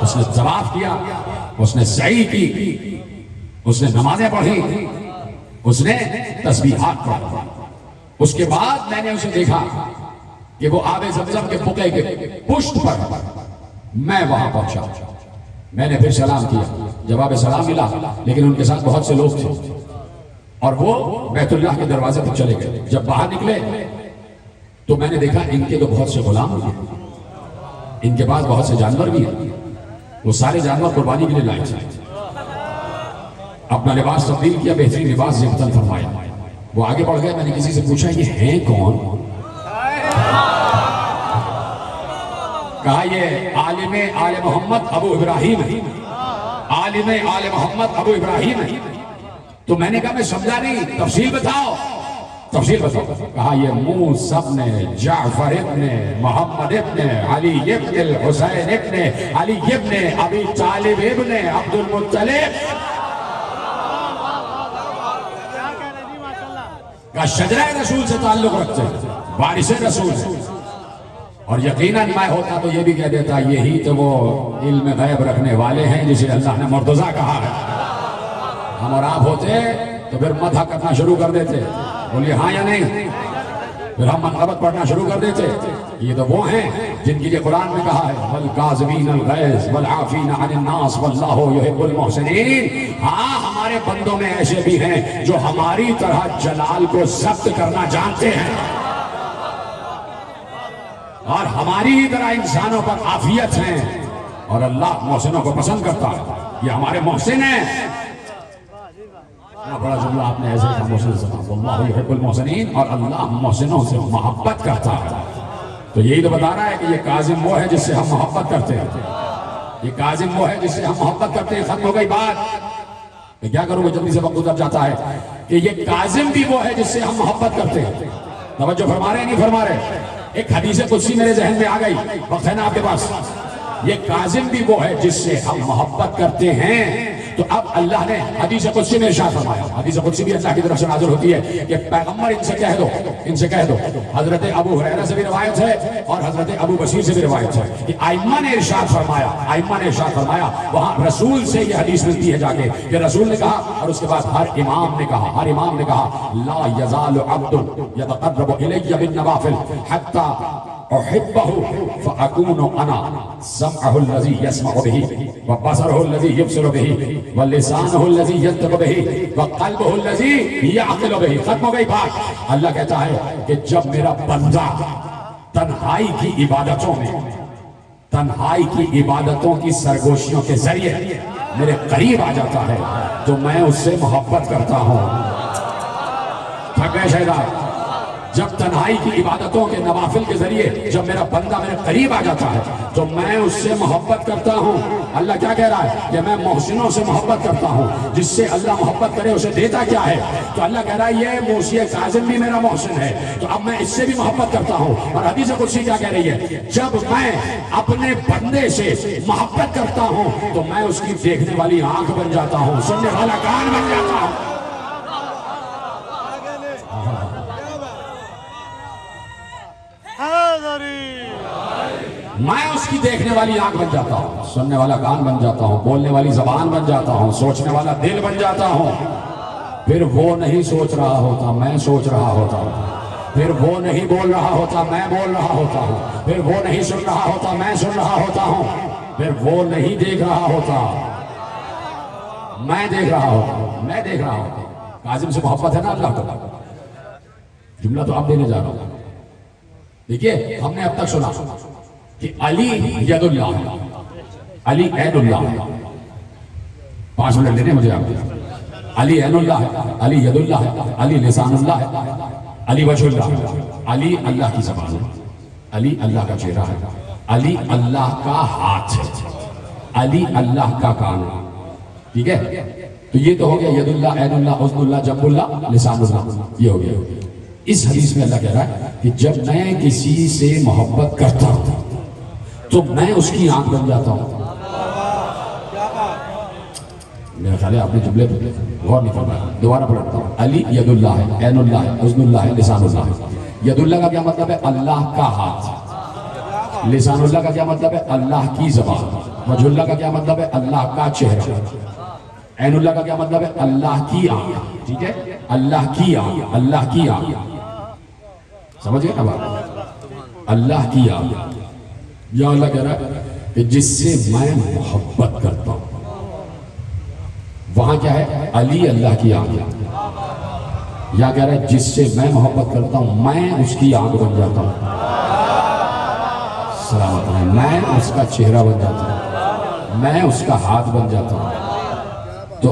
اس نے طواف کیا، اس نے سعی کی، اس نے نمازیں پڑھی، اس نے تسبیحات پڑھی۔ اس کے بعد میں نے اسے دیکھا کہ وہ آب زمزم کے بقعے کے پشت پر میں وہاں پہنچا۔ میں نے پھر سلام کیا، جواب سلام ملا، لیکن ان کے ساتھ بہت سے لوگ تھے اور وہ بیت اللہ کے دروازے پر چلے گئے۔ جب باہر نکلے تو میں نے دیکھا ان کے تو بہت سے غلام ہیں، ان کے پاس بہت سے جانور بھی ہیں، وہ سارے جانور قربانی کے لیے لائے تھے۔ اپنا لباس تبدیل کیا، بہترین لباس زبطن فرمایا. وہ آگے بڑھ گئے. میں نے کسی سے پوچھا یہ ہیں کون؟ کہا یہ عالم آل محمد ابو ابراہیم ہے. عالم آل محمد ابو ابراہیم ہے. تو میں نے کہا میں سمجھا نہیں، تفصیل بتاؤ. تفصیل بتاؤ. کہا یہ موسیٰ ابن جعفر ابن محمد ابن علی ابن الحسین ابن علی ابن ابی طالب ابن عبد المطلب کا شجرہ رسول سے تعلق رکھتے ہیں، وارث رسول سے. اور یقیناً میں ہوتا تو یہ بھی کہہ دیتا یہی تو وہ علم غیب رکھنے والے ہیں جسے اللہ نے مرتضیٰ کہا ہے. ہم اور آپ ہوتے تو پھر مدح کرنا شروع کر دیتے. بولیے ہاں یا نہیں؟ پھر ہم منقبت پڑھنا شروع کر دیتے. یہ تو وہ ہیں جن کی یہ قرآن میں کہا ہے وَالْقَاظِمِينَ الْغَيْظَ وَالْعَافِينَ عَنِ النَّاسِ وَاللَّهُ يُحِبُّ الْمُحْسِنِينَ. ہاں ہمارے بندوں میں ایسے بھی ہیں جو ہماری طرح جلال کو ضبط کرنا جانتے ہیں اور ہماری طرح انسانوں پر عافیت ہیں، اور اللہ محسنوں کو پسند کرتا ہے. یہ ہمارے محسن ہیں. بڑا جملہ آپ نے ایسے کہا محسن سے واللہ یحب المحسنین، اور اللہ محسنوں سے محبت کرتا ہے. تو یہی تو بتا رہا ہے کہ یہ کاظم وہ ہے جس سے ہم محبت کرتے ہیں. یہ کاظم وہ ہے جس سے ہم محبت کرتے ہیں. ختم ہو گئی بات. میں کیا کروں گا، جلدی سے وقت گزر جاتا ہے. کہ یہ کاظم بھی وہ ہے جس سے ہم محبت کرتے ہیں. توجہ فرما رہے ہیں نہیں فرما رہے؟ ایک حدیث قدسی میرے ذہن میں آ گئی، وقت ہے نا آپ کے پاس؟ یہ کاظم بھی وہ ہے جس سے ہم محبت کرتے ہیں. تو اب اللہ نے حدیث قدسی میں ارشاد فرمایا. حدیث قدسی بھی اللہ کی طرف سے نازل ہوتی ہے کہ پیغمبر ان سے کہہ دو. حضرت ابو ہریرہ سے بھی روایت ہے اور حضرت ابو بشیر سے بھی روایت ہے کہ ائمہ نے ارشاد فرمایا. وہاں رسول سے یہ حدیث ملتی ہے جا کے کہ رسول نے کہا، اور اس کے بعد ہر امام نے کہا لا یزال عبد یتقرب الی بالنوافل حتی احبه فاكون انا سمعه الذي يسمع به وبصره الذي يبصر به ولسانه الذي ينطق به وقلبه الذي يعقل به. ختم ہو گئی بات. اللہ کہتا ہے کہ جب میرا بندہ تنہائی کی عبادتوں کی سرگوشیوں کے ذریعے میرے قریب آ جاتا ہے تو میں اس سے محبت کرتا ہوں. تھک گئے شہداء؟ جب تنہائی کی عبادتوں کے نوافل کے ذریعے جب میرا بندہ میرے قریب آ جاتا ہے تو میں اس سے محبت کرتا ہوں. اللہ کیا کہہ رہا ہے کہ میں محسنوں سے محبت کرتا ہوں. جس سے اللہ محبت کرے اسے دیتا کیا ہے؟ تو اللہ کہہ رہا ہے یہ موسی کاظم بھی میرا محسن ہے تو اب میں اس سے بھی محبت کرتا ہوں. اور حدیث قدسی کیا کہہ رہی ہے؟ جب میں اپنے بندے سے محبت کرتا ہوں تو میں اس کی دیکھنے والی آنکھ بن جاتا ہوں، سننے والا کان بن جاتا ہوں. میں اس کی دیکھنے والی آنکھ بن جاتا ہوں، سننے والا کان بن جاتا ہوں، بولنے والی زبان بن جاتا ہوں، سوچنے والا دل بن جاتا ہوں. پھر وہ نہیں سوچ رہا ہوتا، میں سوچ رہا ہوتا ہوں. پھر وہ نہیں بول رہا ہوتا، میں بول رہا ہوتا ہوں. پھر وہ نہیں سن رہا ہوتا، میں سن رہا ہوتا ہوں. پھر وہ نہیں دیکھ رہا ہوتا، میں دیکھ رہا ہوتا. کاظم سے محبت ہے نا اللہ کو. جملہ تو آپ دینے جا رہا ہوں. دیکھیے ہم نے اب تک سنا کہ علی ید اللہ ہے، علی عین اللہ ہے. 5 منٹ لینے مجھے آپ. علی عین اللہ ہے، علی ید اللہ ہے، علی لسان اللہ ہے، علی وجہ اللہ ہے. علی اللہ کی زبان ہے، علی اللہ کا چہرہ ہے، علی اللہ کا ہاتھ ہے، علی اللہ کا کان ہے. ٹھیک ہے؟ تو یہ تو ہو گیا ید اللہ، عین اللہ، حسن اللہ، جنب اللہ، لسان اللہ. یہ ہو گیا. اس حدیث میں اللہ کہہ رہا ہے کہ جب میں کسی سے محبت کرتا ہوں تو میں اس کی آنکھ بن جاتا ہوں. میرا خیال ہے آپ نے جملے پہ غور نہیں فرمایا. دوبارہ پڑھتا ہوں. علی ید اللہ ہے، عین اللہ ہے، حسن اللہ ہے، لسان اللہ ہے. ید اللہ کا کیا مطلب ہے؟ اللہ کا ہاتھ. لسان اللہ کا کیا مطلب ہے؟ اللہ کی زبان. وجہ اللہ کا کیا مطلب ہے؟ اللہ کا چہرہ. عین اللہ کا کیا مطلب ہے؟ اللہ کی آنکھ. ٹھیک ہے؟ اللہ کی آنکھ، اللہ کی آنکھ. سمجھے نا بات؟ اللہ کی آنکھ. یا اللہ کہہ رہا ہے کہ جس سے میں محبت کرتا ہوں. وہاں کیا ہے؟ علی اللہ کی آنکھ. یا کہہ رہا ہے جس سے میں محبت کرتا ہوں میں اس کی آنکھ بن جاتا ہوں. سلامت ہے. میں اس کا چہرہ بن جاتا ہوں، میں اس کا ہاتھ بن جاتا ہوں. تو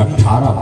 18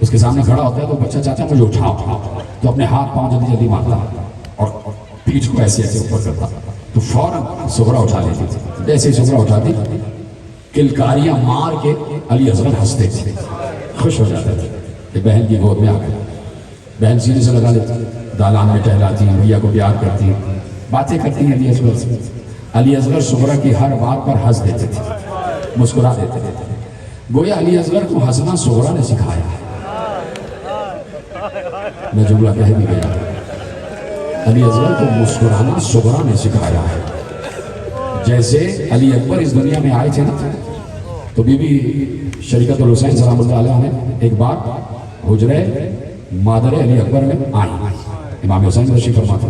اس کے سامنے کھڑا ہوتا ہے تو بچہ چاچا مجھے اٹھاؤ، تو اپنے ہاتھ پاؤں جلدی جلدی مارتا اور پیٹھ کو ایسے ایسے اوپر کرتا، تو فوراً سغرا اٹھا لیتی تھی. جیسے ہی سغرا اٹھاتی کلکاریاں مار کے علی اصغر ہنستے تھے، خوش ہو جاتے تھے کہ بہن کی گود میں آ گئے. بہن سینے سے لگا لیتی، دالان میں ٹہلاتی ہیں، بھیا کو پیار کرتی ہیں، باتیں کرتی ہیں علی اصغر سے. علی اصغر سغرا کی ہر بات پر ہنس دیتے تھے، مسکرا دیتے تھے. گویا علی اصغر کو ہنسنا سغرا نے سکھایا ہے. میں جملہ کہہ بھی گیا، علی اصغر کو مسکرانا سغرا نے سکھایا ہے. جیسے علی اکبر اس دنیا میں آئے تھے نا، تو بی بی شریکت الحسین سلام اللہ علیہ نے ایک بار حجرے مادر علی اکبر میں آئی، امام حسین تشریف فرما تھا،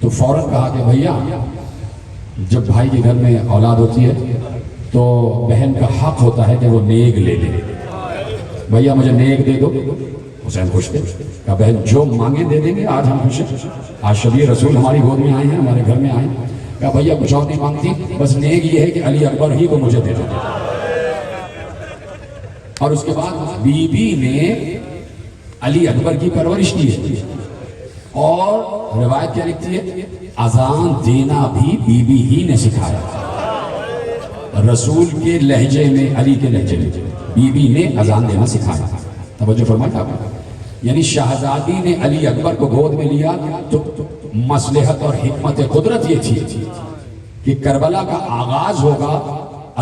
تو فوراً کہا کہ بھیا جب بھائی کے گھر میں اولاد ہوتی ہے تو بہن کا حق ہوتا ہے کہ وہ نیک لے لے. بھیا مجھے نیک دے دو. حسین خوش تھے، کہا بہن جو مانگے دے دیں گے، آج ہم خوش ہیں، آج شبیر رسول ہماری گود میں آئے ہیں، ہمارے گھر میں آئے ہیں. کہا بھیا کچھ اور نہیں مانگتی، بس نیک یہ ہے کہ علی اکبر ہی کو مجھے دے دو. اور اس کے بعد بی بی نے علی اکبر کی پرورش کی ہے. اور روایت کیا لکھتی ہے، اذان دینا بھی بی بی ہی نے سکھایا. رسول کے لہجے میں، علی کے لہجے میں بی بی نے اذان دینا سکھایا. توجہ فرمایا آپ نے. یعنی شہزادی نے علی اکبر کو گود میں لیا تو مصلحت اور حکمت قدرت یہ تھی کہ کربلا کا آغاز ہوگا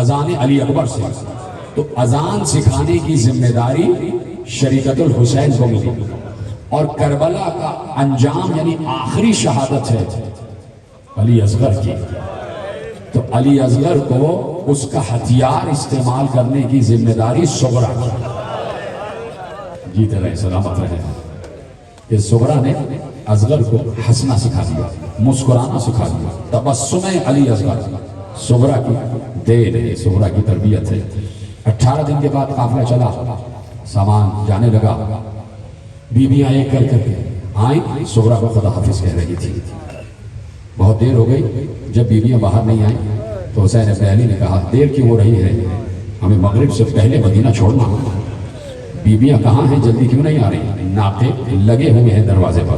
اذان علی اکبر سے، تو اذان سکھانے کی ذمہ داری شریکت الحسین کو ملی. اور کربلا کا انجام یعنی آخری شہادت ہے علی اصغر کی، تو علی اصغر کو اس کا ہتھیار استعمال کرنے کی ذمہ داری سغرا کی. جیتے رہے، سلامت رہے. کہ سغرا نے اصغر کو ہنسنا سکھا دیا، مسکرانا سکھا دیا. تبسم علی اصغر سغرا کی دین ہے، سغرا کی تربیت ہے. 18 دن کے بعد قافلہ چلا، سامان جانے لگا. بیویاں ایک کر کے آئیں، سغرا کو خدا حافظ کہہ رہی تھی. بہت دیر ہو گئی. جب بیویاں باہر نہیں آئیں تو حسین ابن علی نے کہا دیر کیوں ہو رہی ہے، ہمیں مغرب سے پہلے مدینہ چھوڑنا. بیویاں کہاں ہیں، جلدی کیوں نہیں آ رہی، ناقے لگے ہوئے ہیں دروازے پر.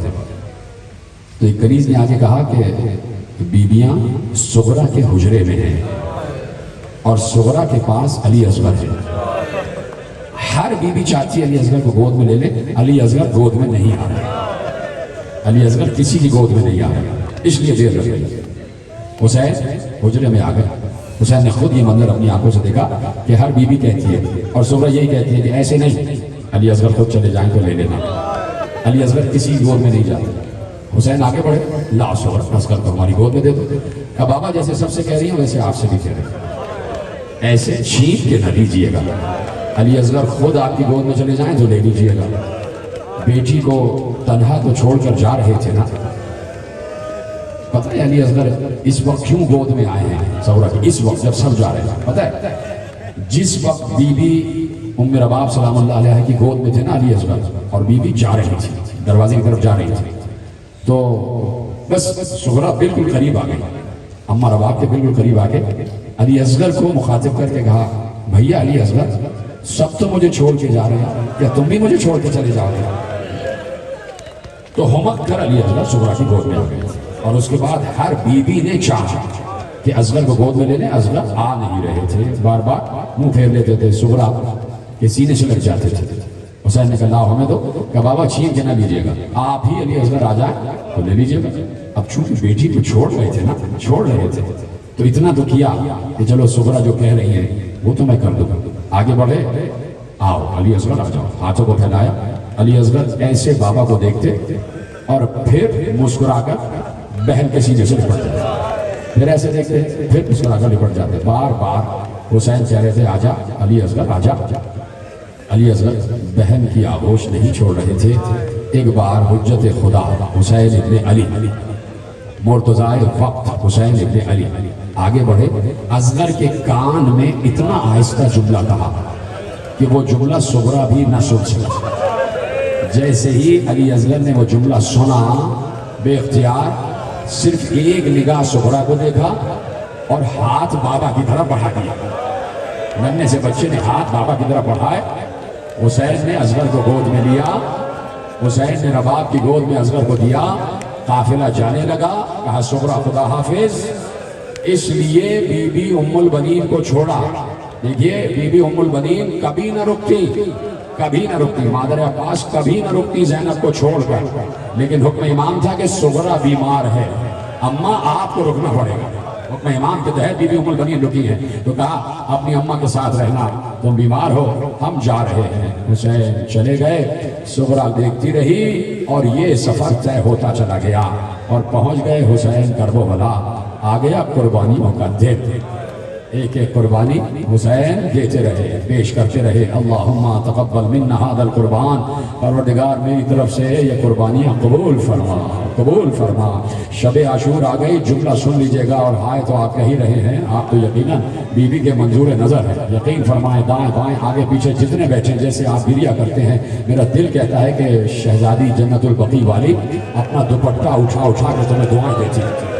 تو ایک کنیز نے آگے کہا کہ بیویاں سغرا کے حجرے میں ہیں اور سغرا کے پاس علی اصغر ہے. ہر بیوی چاہتی ہے علی اصغر کو گود میں لے لے، علی اصغر گود میں نہیں آ رہا، علی اصغر کسی کی گود میں نہیں آ رہا، اس لیے دیر لگ گئی. حسین حجرے میں آ گئے. حسین نے خود یہ منظر اپنی آنکھوں سے دیکھا کہ ہر بیوی کہتی ہے اور سغرا یہی کہتی ہے کہ ایسے نہیں، علی اصغر خود چلے جائیں تو لے لینا، علی اصغر کسی گود میں نہیں جاتے. حسین آگے بڑھے، لا سغرا اصغر کو ہماری گود میں دے دو. کہا بابا جیسے سب سے کہہ رہی ہیں ویسے آپ سے بھی کہہ رہے ہیں، ایسے چھینک کے نہ لیجیے گا. علی اصغر خود آپ کی گود میں چلے جائیں تو لے لیجیے گا. بیٹی کو تنہا تو چھوڑ کر جا رہے تھے نا. پتہ ہے علی اصغر اس وقت کیوں گود میں آئے ہیں سغرا کی، اس وقت جب سب جا رہے ہیں. پتہ ہے جس وقت بی بی ام رباب سلام اللہ علیہ کی گود میں تھے نا علی اصغر، اور بی بی جا رہی تھی، دروازے کی طرف جا رہی تھی، تو بس سغرا بالکل قریب آ گئی، اما رباب کے بالکل قریب آ گئے. علی اصغر کو مخاطب کر کے کہا بھیا علی اصغر سب تو مجھے چھوڑ کے جا رہے ہیں، کیا تم بھی مجھے چھوڑ کے چلے جاؤ گے؟ تو ہمت کر علی اصغر سغرا کی گود میں آ گئے. اور اس کے بعد ہر بیوی نے چاہا کہ اصغر کو گود میں لے لیں. اصغر آ نہیں رہے تھے، بار بار منہ پھیر لیتے تھے، سغرا کے سینے سے لگ جاتے تھے. حسین نے کہا لا ہمیں دو. کہ بابا چھین کے نہ لیجیے گا، آپ ہی علی اصغر آ جائیں تو لے لیجیے گا. اب چونکہ بیٹی کو چھوڑ رہے تھے نا، چھوڑ رہے تھے، تو اتنا تو کیا کہ چلو سغرا جو کہہ رہی ہیں وہ تو میں کر دوں گا. آگے بڑھے، آؤ علی اصغر آ جاؤ. ہاتھوں کو پھیلایا. علی اصغر ایسے بابا کو دیکھتے اور پھر مسکرا کر بہن کے سینے سے لپٹ جاتے، پھر ایسے دیکھتے پھر مسکرا کر لپٹ جاتے. بار بار حسین کہہ رہے تھے آجا علی اصغر آجا. علی اصغر بہن کی آغوش نہیں چھوڑ رہے تھے. ایک بار حجت خدا حسین ابن علی، مرتضی وقت حسین ابن علی آگے بڑھے. اصغر کے کان میں اتنا آہستہ جملہ کہا کہ وہ جملہ سغرا بھی نہ سن سکا. جیسے ہی علی اصغر نے وہ جملہ سنا، بے اختیار صرف ایک نگاہ سغرا کو دیکھا اور ہاتھ بابا کی طرف بڑھا دیا. ننھے سے بچے نے ہاتھ بابا کی طرف بڑھائے حسین نے اصغر کو گود میں لیا، حسین نے رباب کی گود میں اصغر کو دیا، قافلہ جانے لگا، کہا صغرا خدا حافظ۔ اس لیے بی بی ام البنین کو چھوڑا۔ دیکھیے بی بی ام البنین کبھی نہ رکتی، کبھی نہ رکتی، مادر عباس کبھی نہ رکتی زینب کو چھوڑ کر، لیکن حکم امام تھا کہ صغرا بیمار ہے، اماں آپ کو رکنا پڑے گا۔ حکم امام کے تحت بی بی ام البنین رکی ہے، تو کہا اپنی اماں کے ساتھ رہنا، تم بیمار ہو، ہم جا رہے ہیں۔ حسین چلے گئے، صغرا دیکھتی رہی اور یہ سفر طے ہوتا چلا گیا اور پہنچ گئے حسین کربلا۔ آ گیا قربانیوں کا دن، ایک ایک قربانی حسین دیتے رہے، پیش کرتے رہے۔ اللہم تقبل منا ھذا القربان، پروردگار میری طرف سے یہ قربانیاں قبول فرما، قبول فرما۔ شب عاشور آ گئی، جملہ سن لیجئے گا، اور ہائے تو آپ کہہ رہے ہیں، آپ تو یقیناً بی بی کے منظور نظر ہے، یقین فرمائیں، دائیں بائیں آگے پیچھے جتنے بیٹھے جیسے آپ گریا کرتے ہیں، میرا دل کہتا ہے کہ شہزادی جنت البقیع والی اپنا دوپٹہ اٹھا اٹھا کے تمہیں دعائیں دیتی ہے،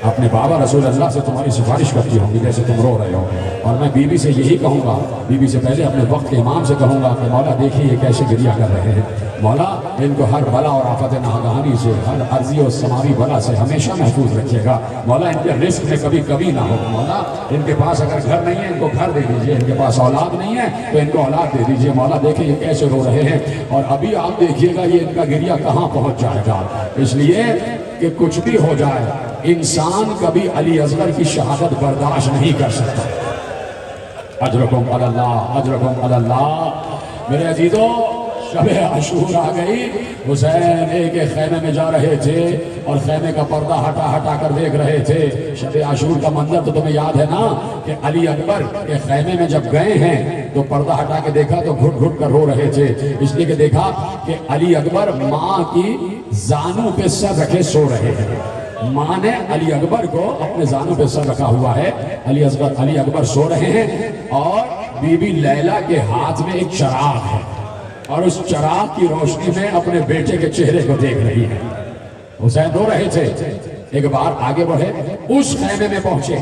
اپنے بابا رسول اللہ سے تمہاری سفارش کرتی ہوں گی جیسے تم رو رہے ہو۔ اور میں بی بی سے یہی کہوں گا، بی بی سے پہلے اپنے وقت کے امام سے کہوں گا کہ مولا دیکھیے یہ کیسے گریا کر رہے ہیں، مولا ان کو ہر بلا اور آفت ناگہانی سے، ہر عرضی اور سماوی بلا سے ہمیشہ محفوظ رکھیے گا، مولا ان کے رزق میں کبھی کمی نہ ہو، مولا ان کے پاس اگر گھر نہیں ہے ان کو گھر دے دیجئے، ان کے پاس اولاد نہیں ہے تو ان کو اولاد دے دیجئے، مولا دیکھیں یہ کیسے رو رہے ہیں، اور ابھی آپ دیکھیے گا یہ ان کا گریا کہاں پہنچ جائے گا، اس لیے کہ کچھ بھی ہو جائے انسان کبھی علی اصغر کی شہادت برداشت نہیں کر سکتا۔ اجرکم علی اللہ، اجرکم علی اللہ۔ میرے عزیزو شب عاشور آ گئی، حسین ایک ایک خیمے میں جا رہے تھے اور خیمے کا پردہ ہٹا ہٹا کر دیکھ رہے تھے۔ شب عاشور کا منظر تو تمہیں یاد ہے نا کہ علی اکبر کے خیمے میں جب گئے ہیں تو پردہ ہٹا کے دیکھا تو گھٹ گھٹ کر رو رہے تھے، اس لیے کہ دیکھا کہ علی اکبر ماں کی زانوں پہ سر رکھے سو رہے ہیں، ماں نے علی اکبر کو اپنے زانوں پہ سر رکھا ہوا ہے، علی اکبر سو رہے ہیں، اور بی بی لیلا کے ہاتھ میں ایک چراغ ہے اور اس چراغ کی روشنی میں اپنے بیٹے کے چہرے کو دیکھ رہی ہے۔ حسین رو رہے تھے، ایک بار آگے بڑھے، اس خیمے میں پہنچے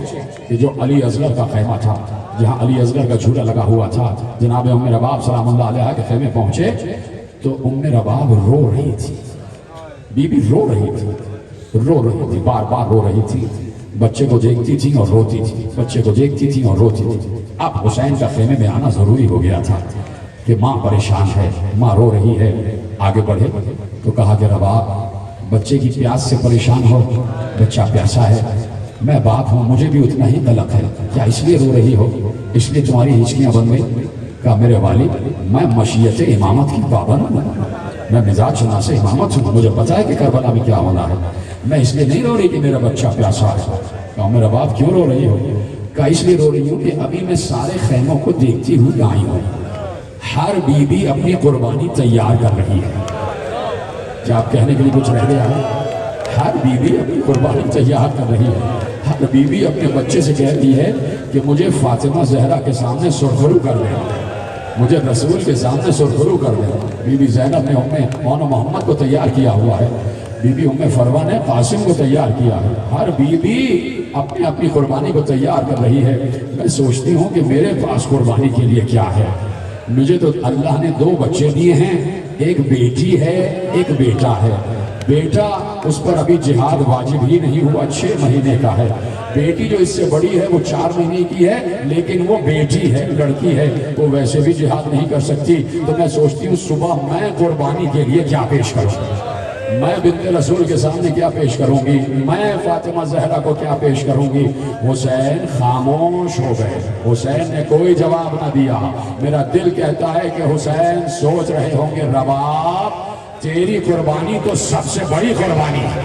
کہ جو علی اصغر کا خیمہ تھا، جہاں علی اصغر کا جھولا لگا ہوا تھا۔ جناب ام رباب سلام اللہ علیہ کے خیمے پہنچے تو ام رباب رو رہی تھی، بی بی رو رہی تھی، رو رہی تھی، بار بار رو رہی تھی، بچے کو دیکھتی تھی اور روتی تھی، بچے کو دیکھتی تھی اور روتی تھی۔ اب حسین کا خیمے میں آنا ضروری ہو گیا تھا کہ ماں پریشان ہے، ماں رو رہی ہے۔ آگے بڑھے تو کہا کہ رباب بچے کی پیاس سے پریشان ہو، بچہ پیاسا ہے، میں باپ ہوں مجھے بھی اتنا ہی قلق ہے، کیا اس لیے رو رہی ہو، اس لیے تمہاری ہچکیاں بن گئی؟ کہا میرے والد میں مشیت امامت کی پابند ہوں، میں مزاج شناس امامت ہوں، مجھے پتا ہے کہ کربلا میں کیا ہونا ہے، میں اس لیے نہیں رو رہی کہ میرا بچہ پیاسا ہے۔ کہا میرا باپ کیوں رو رہی ہو؟ کہا اس لیے رو رہی ہوں کہ ابھی میں سارے خیموں کو دیکھتی ہوئی آئی ہوں، ہر بی بی اپنی قربانی تیار کر رہی ہے۔ کیا آپ کہنے کے لیے کچھ رہ گیا ہے؟ ہر بی بی اپنی قربانی تیار کر رہی ہے، ہر بی بی اپنے بچے سے کہتی ہے کہ مجھے فاطمہ زہرا کے سامنے سرخرو کر دیں، مجھے رسول کے سامنے سرخرو کر دیں۔ بی بی زینب نے ام محمد کو تیار کیا ہوا ہے، بی بی ام فروا نے قاسم کو تیار کیا ہے، ہر بی بی اپنی اپنی قربانی کو تیار کر رہی ہے۔ میں سوچتی ہوں کہ میرے پاس قربانی کے لیے کیا ہے؟ مجھے تو اللہ نے 2 بچے دیے ہیں، ایک بیٹی ہے ایک بیٹا ہے۔ بیٹا اس پر ابھی جہاد واجب ہی نہیں ہوا، 6 مہینے کا ہے۔ بیٹی جو اس سے بڑی ہے وہ 4 مہینے کی ہے، لیکن وہ بیٹی ہے، لڑکی ہے، وہ ویسے بھی جہاد نہیں کر سکتی۔ تو میں سوچتی ہوں صبح میں قربانی کے لیے کیا پیش کروں، میں بنت رسول کے سامنے کیا پیش کروں گی، میں فاطمہ زہرا کو کیا پیش کروں گی؟ حسین خاموش ہو گئے، حسین نے کوئی جواب نہ دیا۔ میرا دل کہتا ہے کہ حسین سوچ رہے ہوں گے رباب تیری قربانی تو سب سے بڑی قربانی ہے،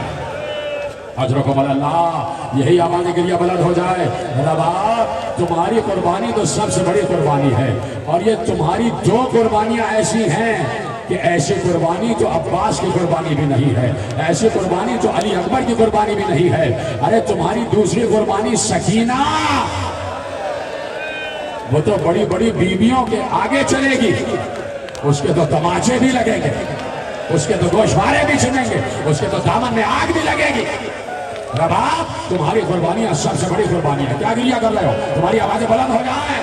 اجرکم علی اللہ، یہی آواز گریہ بلند ہو جائے، رباب تمہاری قربانی تو سب سے بڑی قربانی ہے، اور یہ تمہاری 2 قربانیاں ایسی ہیں کہ ایسی قربانی تو عباس کی قربانی بھی نہیں ہے، ایسی قربانی تو علی اکبر کی قربانی بھی نہیں ہے۔ ارے تمہاری دوسری قربانی سکینہ، وہ تو بڑی بڑی بیویوں کے آگے چلے گی، اس کے تو تماچے بھی لگیں گے، اس کے تو گوشوارے بھی سنیں گے، اس کے تو دامن میں آگ بھی لگے گی۔ رباب تمہاری قربانیاں سب سے بڑی قربانی ہے، کیا گریہ کر رہے ہو؟ تمہاری آوازیں بلند ہو جائیں۔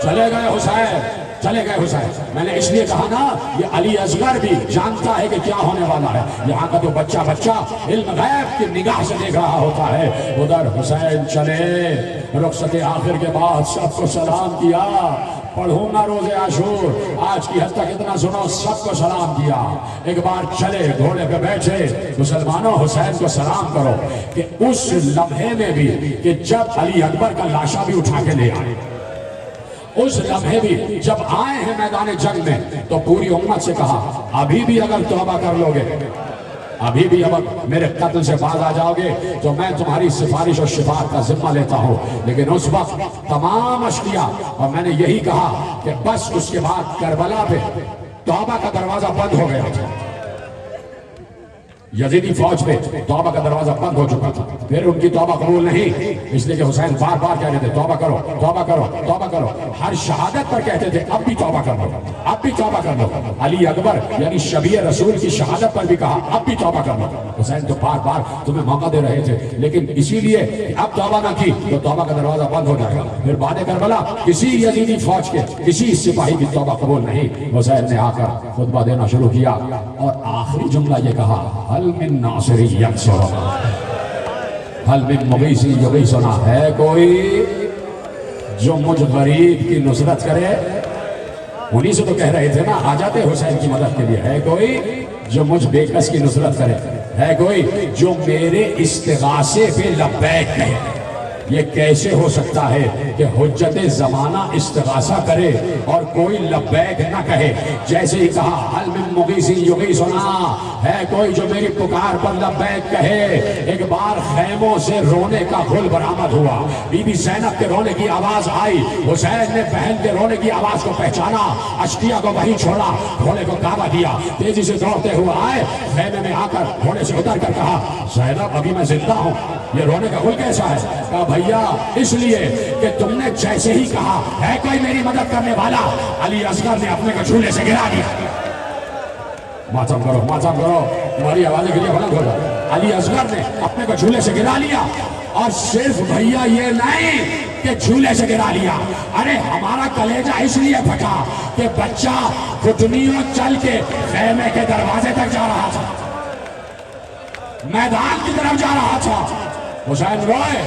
چلے گئے حسین، چلے گئے حسین. میں نے اس لیے کہا نا یہ علی اصغر بھی جانتا ہے کہ کیا ہونے والا ہے. یہاں کا تو بچہ علم غیب کی نگاہ سے دیکھ رہا ہوتا ہے. ادھر حسین چلے رخصت آخر کے بعد سب کو سلام کیا. پڑھوں گا روز عاشور، آج کی حد تک اتنا سنو، سب کو سلام کیا. ایک بار چلے گھوڑے پہ بیٹھے. مسلمانوں حسین کو سلام کرو کہ اس لمحے میں بھی کہ جب علی اکبر کا لاشا بھی اٹھا کے لے آئے، اس لمحے بھی جب آئے ہیں میدان جنگ میں تو پوری امت سے کہا ابھی بھی اگر توبہ کر لو گے، ابھی بھی اگر میرے قتل سے باز آ جاؤ گے تو میں تمہاری سفارش اور شفاعت کا ذمہ لیتا ہوں. لیکن اس وقت تمام اشقیاء، اور میں نے یہی کہا کہ بس اس کے بعد کربلا پہ توبہ کا دروازہ بند ہو گیا تھا. یزیدی فوج پہ توبہ کا دروازہ بند ہو چکا تھا. پھر ان کی توبہ قبول نہیں، اس لیے کہ حسین بار بار کہتے تھے توبہ کرو توبہ کرو توبہ کرو. ہر شہادت پر کہتے تھے اب بھی توبہ کر لو اب بھی توبہ کر لو. علی اکبر یعنی شبیہ رسول کی شہادت پر بھی کہا اب بھی توبہ کر لو. حسین تو بار بار تمہیں موقع دے رہے تھے، لیکن اسی لیے کہ اب توبہ نہ کی تو توبہ کا دروازہ بند ہو جائے گا. پھر بعد کربلا کسی یزیدی فوج کے کسی سپاہی کی توبہ قبول نہیں. حسین نے آ کر خطبہ دینا شروع کیا اور آخری جملہ یہ کہا حل من ناصری ینصرنا، حل من مغیثی یغیثنا. ہے کوئی جو مجھ غریب کی نصرت کرے؟ انہی سے تو کہہ رہے تھے نا آ جاتے حسین کی مدد کے لیے. ہے کوئی جو مجھ بے کس کی نصرت کرے؟ ہے کوئی جو میرے استغاثے پہ لبیک کہے؟ یہ کیسے ہو سکتا ہے کہ حجت زمانہ استغاثہ کرے اور کوئی لبیک نہ کہے؟ جیسے ہی کہا حل من مغیث یغیثنا، ہے کوئی جو میری پکار پر لبیک کہے. ایک بار خیموں سے رونے کا گل برآمد ہوا. بی بی زینب کے رونے کی آواز آئی. حسین نے بہن کے رونے کی آواز کو پہچانا، اشقیاء کو وہیں چھوڑا، گھوڑے کو کعبہ دیا، تیزی سے دوڑتے ہوئے آئے. خیمے میں آ کر گھوڑے سے اتر کر کہا زینب ابھی میں زندہ ہوں، یہ رونے کا گل کیسا ہے؟ کہا بھیا اس لیے کہ تم نے جیسے ہی کہا ہے کوئی میری مدد کرنے والا، علی اصغر نے اپنے کو جھولے سے گرا دیا. ماتم کرو تمہاری آوازیں گریہ بلند ہو جائے. علی اصغر نے اپنے کو جھولے سے گرا لیا. اور صرف بھیا یہ نہیں کہ جھولے سے گرا لیا، ارے ہمارا کلیجہ اس لیے پھٹا کہ بچہ گھٹنیوں چل کے خیمے کے دروازے تک جا رہا تھا، میدان کی طرف جا رہا تھا. حسین روئے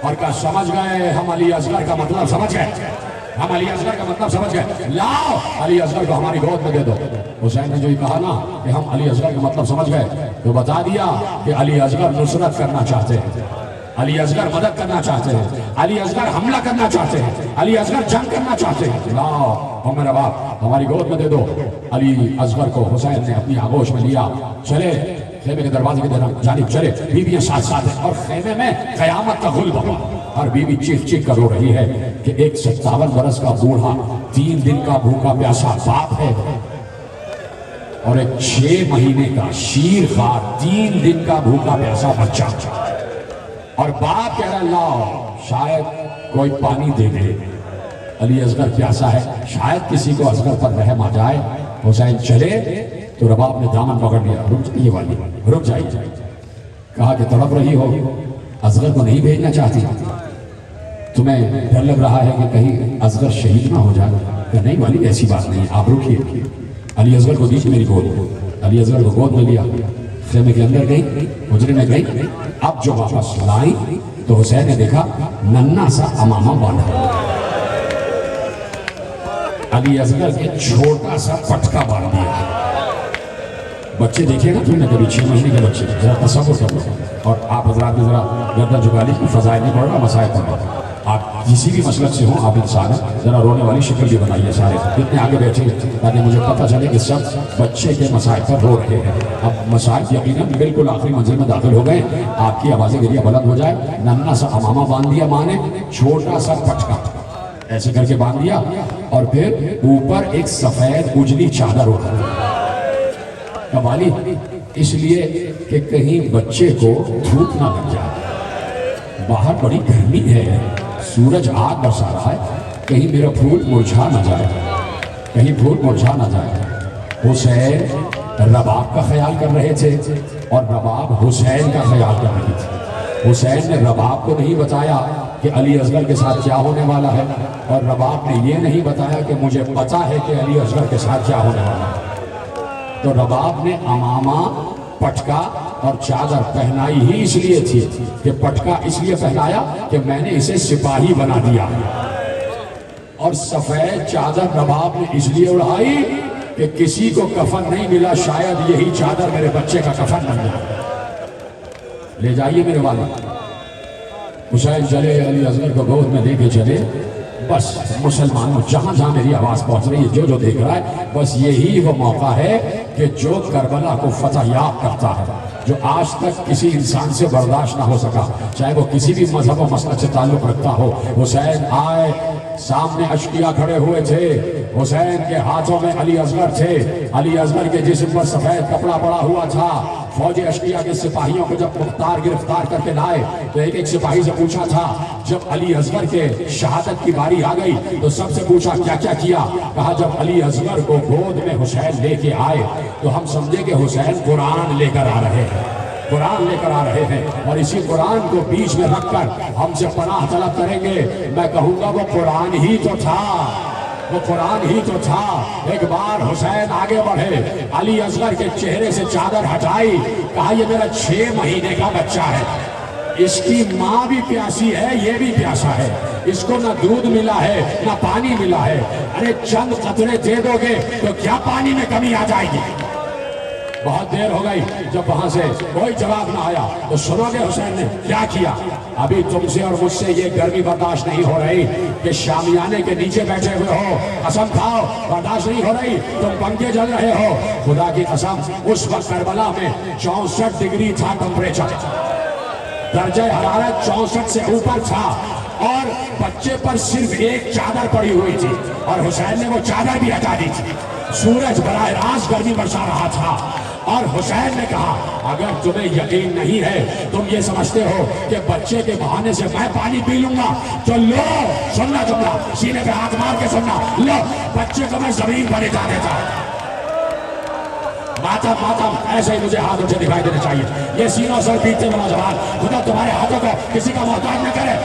اور کہا سمجھ گئے ہم علی اصغر کا مطلب سمجھ گئے، ہم علی اصغر کا مطلب سمجھ گئے، لاؤ علی اصغر کو ہماری گود میں دے دو. حسین نے جو یہ کہا نا کہ ہم علی اصغر کا مطلب سمجھ گئے تو بتا دیا کہ علی اصغر نصرت کرنا چاہتے ہیں، علی اصغر مدد کرنا چاہتے ہیں، علی اصغر حملہ کرنا چاہتے ہیں، علی اصغر جنگ کرنا چاہتے ہیں. لاؤ اور میرا باپ ہماری گود میں دے دو. علی اصغر کو حسین نے اپنی آغوش میں لیا. چلے خیمے کے دروازے کی جانب چلے. بیویاں ساتھ ساتھ ہیں اور خیمے میں قیامت کا غلبہ ہوا. ہر بیوی چیخ چیخ کر رو رہی ہے کہ ایک 57 برس کا بوڑھا 3 دن کا بھوکا پیاسا باپ ہے اور ایک 6 مہینے کا شیر خوار 3 دن کا بھوکا پیاسا بچہ. اور باپ کہہ رہا لاؤ شاید کوئی پانی دے دے، علی اصغر پیاسا ہے، شاید کسی کو اصغر پر رحم آ جائے. حسین چلے تو رباب نے دامن پکڑ لیا. رک جائیے. کہا کہ تڑپ رہی ہو، اصغر کو نہیں بھیجنا چاہتی، تمہیں ڈر لگ رہا ہے کہ کہیں اصغر شہید نہ ہو جائے؟ کہ نہیں والی ایسی بات نہیں، آپ رکیے. علی اصغر کو دیجیے میری گود. علی اصغر کو گود میں لیا، خیمے کے اندر گئی، حجرے میں گئی. اب جو واپس لائی تو حسین نے دیکھا ننھا سا امامہ باندھا، علی اصغر کے چھوٹا سا پٹکا باندھ دیا. بچے دیکھیں نا تم نے کبھی 6 مہینے کے بچے، ذرا تصور کر لو. اور آپ حضرات نے ذرا گردن جھکا لی، فضائل نہیں پڑھ رہا، مسائل پڑھ رہا. آپ کسی بھی مسلک سے ہوں، آپ انسان ہیں، ذرا رونے والی شکل بھی بنائیے سارے اتنے آگے بیٹھے تاکہ مجھے پتہ چلے کہ سب بچے کے مسائل پر رو رہے ہیں. اب مسائل یقیناً بالکل آخری منزل میں داخل ہو گئے. آپ کی آوازیں گریہ بلند ہو جائے. ننھا سا امامہ باندھ دیا ماں نے، چھوٹا سا پٹکا ایسے کر کے باندھ دیا اور پھر اوپر ایک سفید اجلی چادر ہوتا ہے. قوالی اس لیے کہ کہیں بچے کو دھوپ نہ لگ جائے، باہر بڑی گرمی ہے، سورج آگ برسا رہا ہے، کہیں میرا پھول مرجھا نہ جائے، کہیں پھول مرجھا نہ جائے. حسین رباب کا خیال کر رہے تھے اور رباب حسین کا خیال کر رہی تھی. حسین نے رباب کو نہیں بتایا کہ علی اصغر کے ساتھ کیا ہونے والا ہے، اور رباب نے یہ نہیں بتایا کہ مجھے پتا ہے کہ علی اصغر کے ساتھ کیا ہونے والا ہے۔ تو رباب نے امامہ، پٹکا اور چادر پہنائی ہی اس لیے تھی کہ پٹکا اس لیے پہنایا کہ میں نے اسے سپاہی بنا دیا، اور سفید چادر رباب نے اس لیے اڑائی کہ کسی کو کفن نہیں ملا، شاید یہی چادر میرے بچے کا کفن بن جائے۔ لے جائیے میرے والد، حسین چلے علی اصغر کو گود میں دے کے چلے۔ بس مسلمانوں، جہاں جہاں میری آواز پہنچ رہی ہے، جو دیکھ رہا ہے، بس یہی وہ موقع ہے کہ جو کربلا کو فتح یاب کرتا ہے، جو آج تک کسی انسان سے برداشت نہ ہو سکا، چاہے وہ کسی بھی مذہب و مسلک سے تعلق رکھتا ہو۔ حسین آئے، سامنے اشقیاء کھڑے ہوئے تھے، حسین کے ہاتھوں میں علی اصغر تھے، علی اصغر کے جسم پر سفید کپڑا پڑا ہوا تھا۔ فوج اشقیاء کے سپاہیوں کو جب مختار گرفتار کر کے لائے تو ایک ایک سپاہی سے پوچھا تھا، جب علی اصغر کے شہادت کی باری آ گئی تو سب سے پوچھا کیا کیا کیا؟ کہا جب علی اصغر کو گود میں حسین لے کے آئے تو ہم سمجھے کہ حسین قرآن لے کر آ رہے ہیں، قرآن لے کر آ رہے ہیں، اور اسی قرآن کو بیچ میں رکھ کر ہم سے پناہ طلب کریں گے۔ میں کہوں گا وہ قرآن ہی تو تھا، وہ قرآن ہی تو تھا۔ ایک بار حسین آگے بڑھے، علی اصغر کے چہرے سے چادر ہٹائی، کہا یہ میرا 6 مہینے کا بچہ ہے، اس کی ماں بھی پیاسی ہے، یہ بھی پیاسا ہے، اس کو نہ دودھ ملا ہے نہ پانی ملا ہے، ارے چند قطرے دے دو گے تو کیا پانی میں کمی آ جائے گی؟ بہت دیر ہو گئی، جب وہاں سے کوئی جواب نہ آیا تو سنو گے حسین نے کیا کیا؟ ابھی تم سے اور مجھ سے یہ گرمی برداشت نہیں ہو رہی کہ شامیانے کے نیچے بیٹھے ہوئے ہو، قسم کھاؤ برداشت نہیں ہو رہی، تم پنکھے جل رہے ہو۔ خدا کی قسم اس وقت کربلا میں 64 ڈگری تھا ٹمپریچر، درجہ حرارت 64 سے اوپر تھا، اور بچے پر صرف ایک چادر پڑی ہوئی تھی، اور حسین نے وہ چادر بھی ہٹا دی تھی۔ سورج براہ راست گرمی برسا رہا تھا، اور حسین نے کہا اگر تمہیں یقین نہیں ہے، تم یہ سمجھتے ہو کہ بچے کے بہانے سے میں پانی پی لوں گا، تو لو، سننا جملہ، سینے پہ ہاتھ مار کے سننا، لو بچے کو میں زمین پر لٹا دیتا ہوں۔ ماتم ماتم ایسے ہی مجھے ہاتھ اٹھے دکھائی دینے چاہیے، یہ سینوں سر پیٹتے والا جوان، خدا تمہارے ہاتھوں کو کسی کا محتاج نہ کرے۔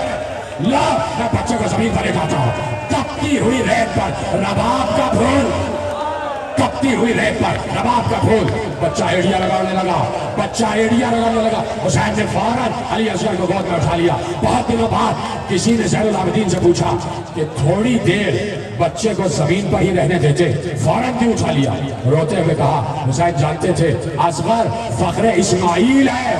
لو، میں بچے کو زمین پر لٹاتا ہوں، تپتی ہوئی ریت پر رباب کا پھول، تپتی ہوئی ریت پر رباب کا پھول، بچہ ایڑیا لگانے لگا، بچہ ایڑیا لگانے لگا۔ حسین نے فوراً علی اصغر کو گود میں اٹھا لیا۔ بہت دنوں بعد کسی نے زین العابدین سے پوچھا کہ تھوڑی دیر بچے کو زمین پر ہی رہنے دیتے، فوراً کیوں اٹھا لیا؟ روتے ہوئے کہا حسین جانتے تھے اصغر فخر اسماعیل ہے،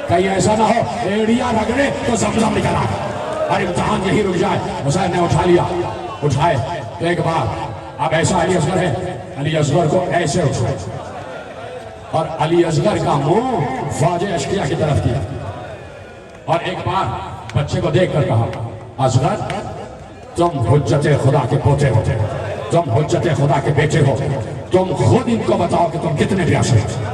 کہیں ایسا نہ ہو ایڑیا رگڑے تو زمزم نکل آئے اور امتحان یہی رک جائے۔ حسین نے اٹھا لیا، اٹھائے تو ایک بار اب ایسا علی اصغر ہے، علی اصغر کو ایسے اٹھائے اور علی اصغر کا منہ فوج اشقیاء کی طرف کیا، اور ایک بار بچے کو دیکھ کر کہا اصغر تم حجت خدا کے پوتے ہو، تم حجت خدا کے بیٹے ہو، تم خود ان کو بتاؤ کہ تم کتنے پیاسے ہو،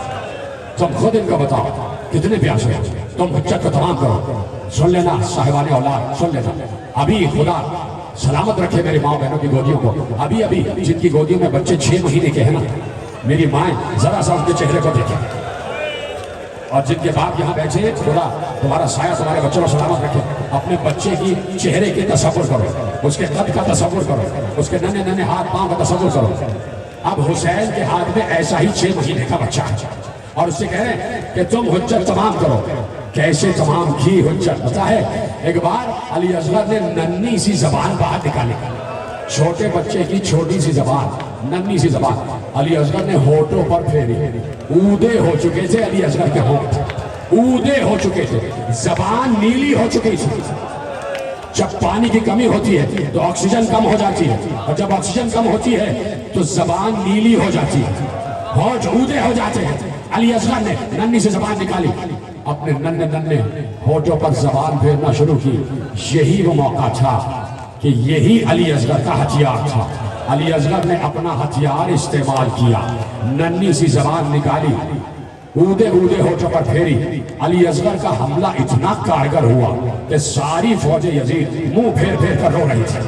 تم خود ان کو بتاؤ کتنے پیاسے ہو، تم حجت کو تمام کرو۔ سن لینا صاحبان اولاد، سن لینا، ابھی خدا سلامت رکھے میری ماں بہنوں کی گودیوں کو، ابھی ابھی جن کی گودیوں میں بچے 6 مہینے کے ہیں نا، میری مائیں ذرا سا ان کے چہرے کو دیکھیں، اور جن کے باپ یہاں بیٹھے ہیں خدا تمہارا سایہ تمہارے بچوں کو سلامت رکھے۔ اپنے بچے کی چہرے کے تصور کرو، اس کے قد کا تصور کرو، اس کے ننھے ننھے ہاتھ پاؤں کا تصور کرو۔ اب حسین کے ہاتھ میں ایسا ہی 6 مہینے کا بچہ ہے، اور اس سے کہہ رہے ہیں کہ تم حجت تمام کرو۔ کیسے تمام کی حجت پتا ہے؟ ایک بار علی اصغر نے ننھی سی زبان باہر نکالی، چھوٹے بچے کی چھوٹی سی زبان، ننھی سی زبان علی اصغر نے ہونٹوں پر پھیری، اودے ہو چکے تھے علی اصغر کے ہونٹ، اودے ہو چکے تھے، زبان نیلی ہو چکی تھی۔ جب پانی کی کمی ہوتی ہے تو آکسیجن کم ہو جاتی ہے، اور جب آکسیجن کم ہوتی ہے تو زبان نیلی ہو جاتی ہے، ہونٹ اودے ہو جاتے ہیں۔ علی اصغر نے ننھی سی زبان نکالی، اپنے ننھے ننھے ہونٹوں پر زبان پھیرنا شروع کی۔ یہی وہ موقع تھا کہ یہی علی اصغر کا ہتھیار تھا۔ علی اصغر نے اپنا ہتھیار استعمال کیا، ننھی سی زبان نکالی، اودے اودے ہونٹوں پر پھیری۔ علی اصغر کا حملہ اتنا کارگر ہوا کہ ساری فوج یزید منہ پھیر پھیر کر رو رہی تھی۔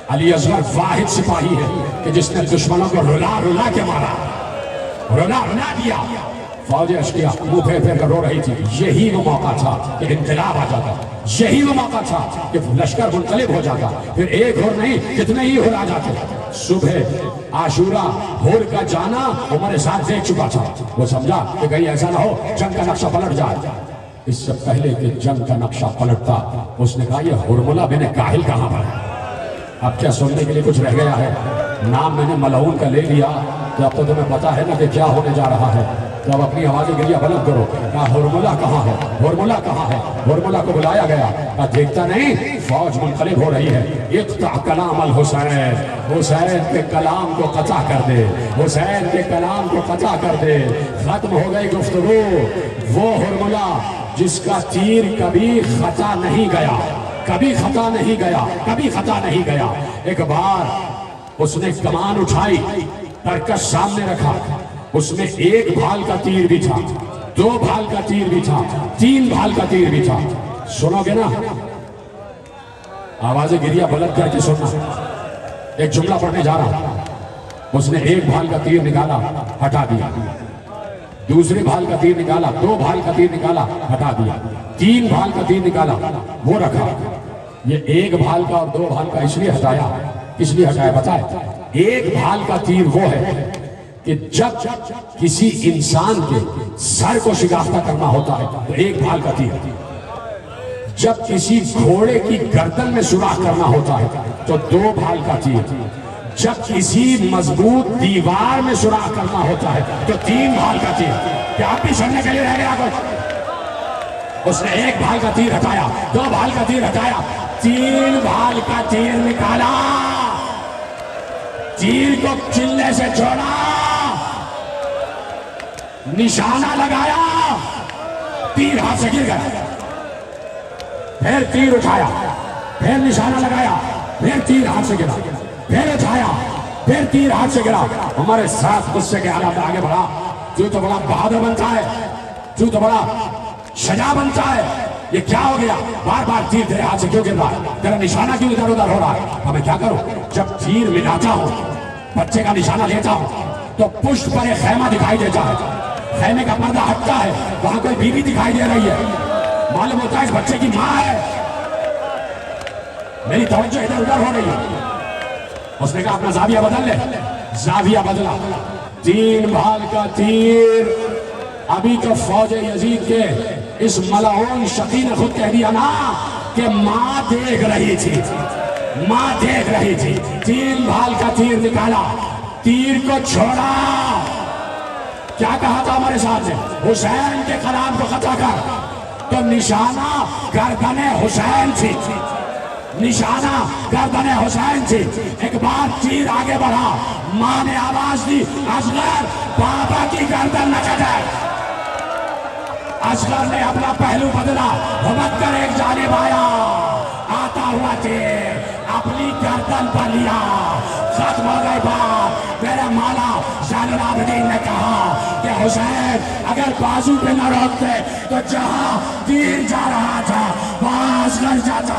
علی اصغر واحد سپاہی ہے کہ جس نے دشمنوں کو رلا رلا کے مارا، رلا رلا دیا۔ فوج اشقیا منہ پھیر پھیر کر رو رہی تھی. یہی وہ موقع تھا کہ انقلاب آ جاتا, یہی وہ موقع تھا کہ لشکر منقلب ہو جاتا, پھر ایک اور نہیں کتنے ہی ہور آ جاتے. صبح عاشورہ ہور کا جانا عمر ساتھ دیکھ چکا تھا. وہ سمجھا کہ کہیں ایسا نہ ہو جنگ کا نقشہ پلٹ جائے. اس سے پہلے کہ جنگ کا نقشہ پلٹتا اس نے کہا یہ ہرملہ بن کاہل کہاں پر ہے. اب کیا سننے کے لیے کچھ رہ گیا ہے؟ نام میں نے ملعون کا لے لیا تو اب تو تمہیں پتا ہے نا کہ کیا ہونے جا رہا ہے. تو اب اپنی آوازیں گریہ بلند کرو. کہا ہرملہ کہاں ہے, ہرملہ کہاں ہے. ہرملہ کو بلایا گیا. کہا دیکھتا نہیں فوج منقلب ہو رہی ہے. اقطع کلام الحسین, حسین کے کلام کو قطع کر دے, حسین کے کلام کو قطع کر دے. ختم ہو گئی گفتگو. وہ ہرملہ جس کا تیر کبھی خطا نہیں گیا, کبھی خطا نہیں گیا, کبھی خطا نہیں گیا. ایک بار اس نے کمان اٹھائی, ترکش سامنے رکھا, اس میں ایک بھال کا تیر بھی تھا, 2 بھال کا تیر بھی تھا, 3 بھال کا تیر بھی تھا. سنو گے نا, آوازیں گریہ بلند کر کے سننا. ایک جملہ پڑھنے جا رہا. اس نے ایک بھال کا تیر نکالا, ہٹا دیا. دوسرے بھال کا تیر نکالا, 2 بھال کا تیر نکالا, ہٹا دیا. 3 بھال کا تیر نکالا, وہ رکھا. یہ ایک بھال کا اور 2 بھال کا اس لیے ہٹایا, اس لیے ہٹایا بتائے. ایک بھال کا تیر وہ ہے کہ جب کسی انسان کے سر کو شکافتہ کرنا ہوتا ہے تو ایک بھال کا تیر, جب کسی گھوڑے کی گردن میں سوراخ کرنا ہوتا ہے تو 2 بھال کا تیر, جب کسی مضبوط دیوار میں سوراخ کرنا ہوتا ہے تو 3 بھال کا تیر. کیا آپ بھی سننے کے لیے رہ گیا کچھ؟ اس نے ایک بھال کا تیر ہٹایا, 2 بھال کا تیر ہٹایا, 3 بھال کا تیر نکالا, تیر کو چلے سے چھوڑا, نشانہ لگایا, تیر ہاتھ سے گر گیا. پھر تیر اٹھایا, پھر نشانہ لگایا, پھر تیر ہاتھ سے گرا, پھر اٹھایا, پھر تیر ہاتھ سے گرا. ہمارے ساتھ غصے کے حالات آگے بڑھا. تو تو بڑا بہادر بنتا ہے, تو بڑا شجاع بنتا ہے. یہ کیا ہو گیا؟ بار بار تیر تیرے ہاتھ سے کیوں گر رہا ہے؟ تیرا نشانہ کیوں ادھر ادھر ہو رہا ہے؟ اب میں کیا کروں؟ جب تیر ملاتا ہوں, بچے کا نشانہ لیتا ہوں تو پشت پر ایک خیمہ دکھائی دیتا ہے. خیمے کا پردہ ہٹتا ہے, وہاں کوئی بیوی دکھائی دے رہی ہے. معلوم ہوتا ہے اس بچے کی ماں ہے. میری توجہ ادھر ادھر ہو رہی ہے. اس نے کہا اپنا زاویہ بدل لے. زاویہ بدلا, 3 بھال کا تیر. ابھی تو فوج یزید کے اس ملعون شقی نے خود کہہ دیا نا کہ ماں دیکھ رہی تھی, ماں دیکھ رہی تھی. 3 بھال کا تیر نکالا, تیر کو چھوڑا. کیا کہا تھا ہمارے ساتھ سے؟ حسین کے کلام کو قطع کر. تو نشانہ گردن حسین تھی, نشانہ گردن حسین تھی. ایک بار تیر آگے بڑھا, ماں نے آواز دی, اصغر بابا کی گردن نہ کٹے. اصغر نے اپنا پہلو بدلا, بھبک کر ایک جانب آیا, آتا ہوا تیر اپنی گردن پر لیا. ختم ہو گئی بات. میرے مولا زین العابدین نے کہا کہ حسین اگر بازو پہ نہ روکتے تو جہاں تیر جا رہا تھا وہاں اصغر جاتا.